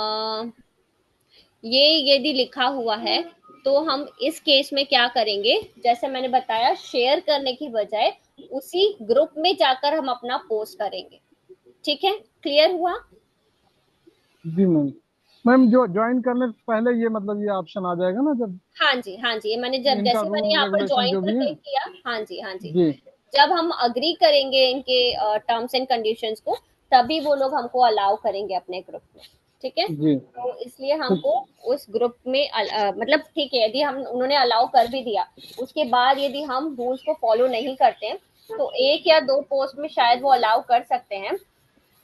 ये यदि लिखा हुआ है, तो हम इस केस में क्या करेंगे, जैसे मैंने बताया, शेयर करने की बजाय उसी ग्रुप में जाकर हम अपना पोस्ट करेंगे, ठीक है। क्लियर हुआ? जी मैम। मैम जो ज्वाइन करने से पहले ये मतलब ये ऑप्शन आ जाएगा ना जब हाँ जी, हाँ जी, मैंने जब इनका जैसे मैंने रूल यहाँ पर रेगुलेशन ज्वाइन जो पर भी है? क्लिक किया, हाँ जी, हाँ जी, जी। जब हम अग्री करेंगे इनके टर्म्स एंड कंडीशंस को, तभी वो लोग हमको अलाउ करेंगे अपने ग्रुप में, ठीक है। जी। तो इसलिए तो हमको उस ग्रुप में मतलब ठीक है, यदि हम उन्होंने अलाउ कर भी दिया, उसके बाद यदि हम रूल्स को फॉलो नहीं करते हैं, तो एक या दो पोस्ट में शायद वो अलाउ कर सकते हैं।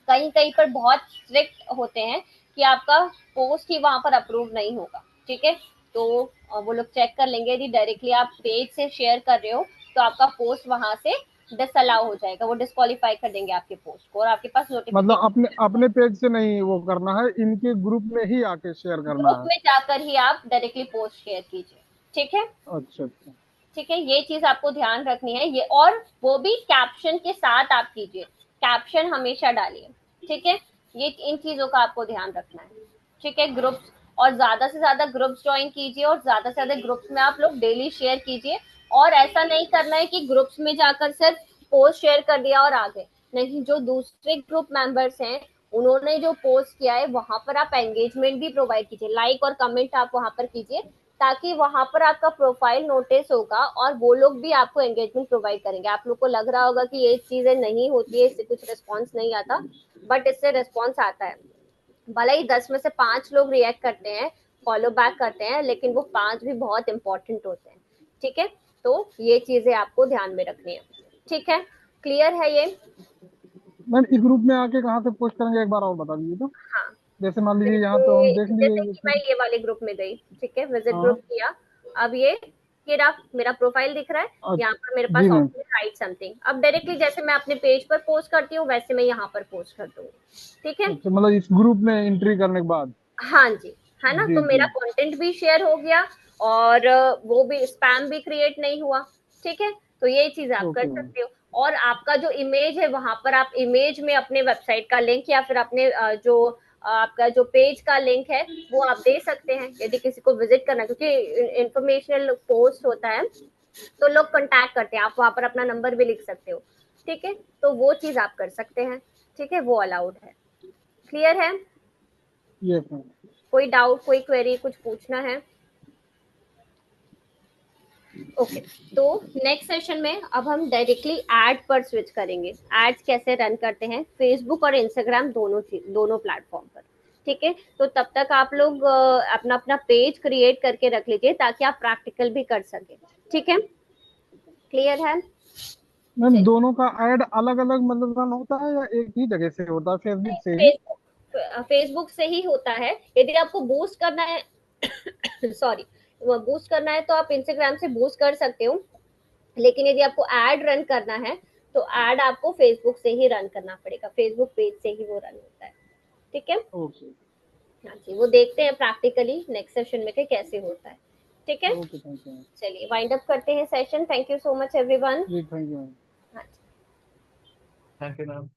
कहीं कहीं पर बहुत स्ट्रिक्ट होते हैं कि आपका पोस्ट ही वहां पर अप्रूव नहीं होगा, ठीक है। तो वो लोग चेक कर लेंगे, यदि डायरेक्टली आप पेज से शेयर कर रहे हो, तो आपका पोस्ट वहां से डिसअलाउ हो जाएगा, वो डिस्क्वालीफाई कर देंगे आपके पोस्ट को, और आपके पास मतलब नोटिफिकेशन अपने अपने पेज से नहीं वो करना है, इनके ग्रुप में ही आके शेयर करना ग्रुप है? में जाकर ही आप डायरेक्टली पोस्ट शेयर कीजिए, ठीक है। अच्छा अच्छा। ठीक है, ये चीज आपको ध्यान रखनी है, ये, और वो भी कैप्शन के साथ आप कीजिए, कैप्शन हमेशा डालिए, ठीक है। ये इन चीजों का आपको ध्यान रखना है, ठीक है। ग्रुप्स, और ज्यादा से ज्यादा ग्रुप्स ज्वाइन कीजिए, और ज्यादा से ज्यादा ग्रुप्स में आप लोग डेली शेयर कीजिए। और ऐसा नहीं करना है कि ग्रुप्स में जाकर सिर्फ पोस्ट शेयर कर दिया और आ गए, नहीं, जो दूसरे ग्रुप मेंबर्स हैं, उन्होंने जो पोस्ट किया है वहां पर आप एंगेजमेंट भी प्रोवाइड कीजिए, लाइक और कमेंट आप वहां पर कीजिए, ताकि वहां पर आपका प्रोफाइल नोटिस होगा और वो लोग भी आपको एंगेजमेंट प्रोवाइड करेंगे। आप लोग को लग रहा होगा कि ये चीजें नहीं होती है, इससे कुछ रिस्पॉन्स नहीं आता, बट इससे रिस्पॉन्स आता है। भले ही 10 में से 5 लोग रिएक्ट करते हैं, फॉलो बैक करते हैं, लेकिन वो 5 भी बहुत इंपॉर्टेंट होते हैं, ठीक है। तो ये चीजें आपको ध्यान में रखनी है, ठीक है। क्लियर है ये? मैम इस ग्रुप में आके कहाँ से पोस्ट करेंगे, एक बार और बता दीजिए तो। हाँ, जैसे मान लीजिए यहाँ तो हम देख जैसे लिए जैसे ये कि मैं फिर। ये वाले ग्रुप में गई, ठीक है, विजिट हाँ। ग्रुप किया, अब ये रहा मेरा प्रोफाइल दिख रहा है, यहाँ पर मेरे जी पास मैम। ऑप्शन राइट समथिंग, अब डायरेक्टली जैसे मैं अपने पेज पर पोस्ट करती हूँ, वैसे मैं यहाँ पर पोस्ट कर दूंगी, ठीक है। अच्छा मतलब इस ग्रुप में एंट्री करने के बाद? हाँ जी, है ना, जी तो जी। मेरा कंटेंट भी शेयर हो गया और वो भी स्पैम भी क्रिएट नहीं हुआ। ठीक है, तो ये चीज आप कर ओके। सकते हो। और आपका जो इमेज है वहां पर आप इमेज में अपने वेबसाइट का लिंक या फिर अपने जो आपका जो पेज का लिंक है वो आप दे सकते हैं, यदि किसी को विजिट करना है, क्योंकि इंफॉर्मेशनल पोस्ट होता है तो लोग कांटेक्ट करते हैं, आप वहां पर अपना नंबर भी लिख सकते हो। ठीक है, तो वो चीज आप कर सकते हैं। ठीक है, वो अलाउड है। क्लियर है? Yes ma'am. कोई डाउट, कोई क्वेरी, कुछ पूछना है? ओके, तो नेक्स्ट सेशन में अब हम डायरेक्टली एड पर स्विच करेंगे। एड्स कैसे रन करते हैं फेसबुक और इंस्टाग्राम दोनों प्लेटफॉर्म पर। ठीक है, तो तब तक आप लोग अपना अपना पेज क्रिएट करके रख लीजिए ताकि आप प्रैक्टिकल भी कर सके। ठीक है, क्लियर है? मैम चलिए, दोनों का ऐड अलग अलग मतलब रन होता है या एक ही जगह से होता है, फेसबुक से ही? फेसबुक फेसबुक से ही होता है। यदि आपको बूस्ट करना है सॉरी, बूस्ट करना है तो आप इंस्टाग्राम से बूस्ट कर सकते हो, लेकिन यदि आपको एड रन करना है तो एड आपको फेसबुक से ही रन करना पड़ेगा, फेसबुक पेज से ही वो रन होता है। ठीक है, ओके। हाँ जी, वो देखते हैं प्रैक्टिकली नेक्स्ट सेशन में कि कैसे होता है। ठीक है, ओके, थैंक यू। चलिए वाइंड अप करते हैं session. Thank you so much everyone. जी थैंक यू। हाँ जी। Thank you ma'am.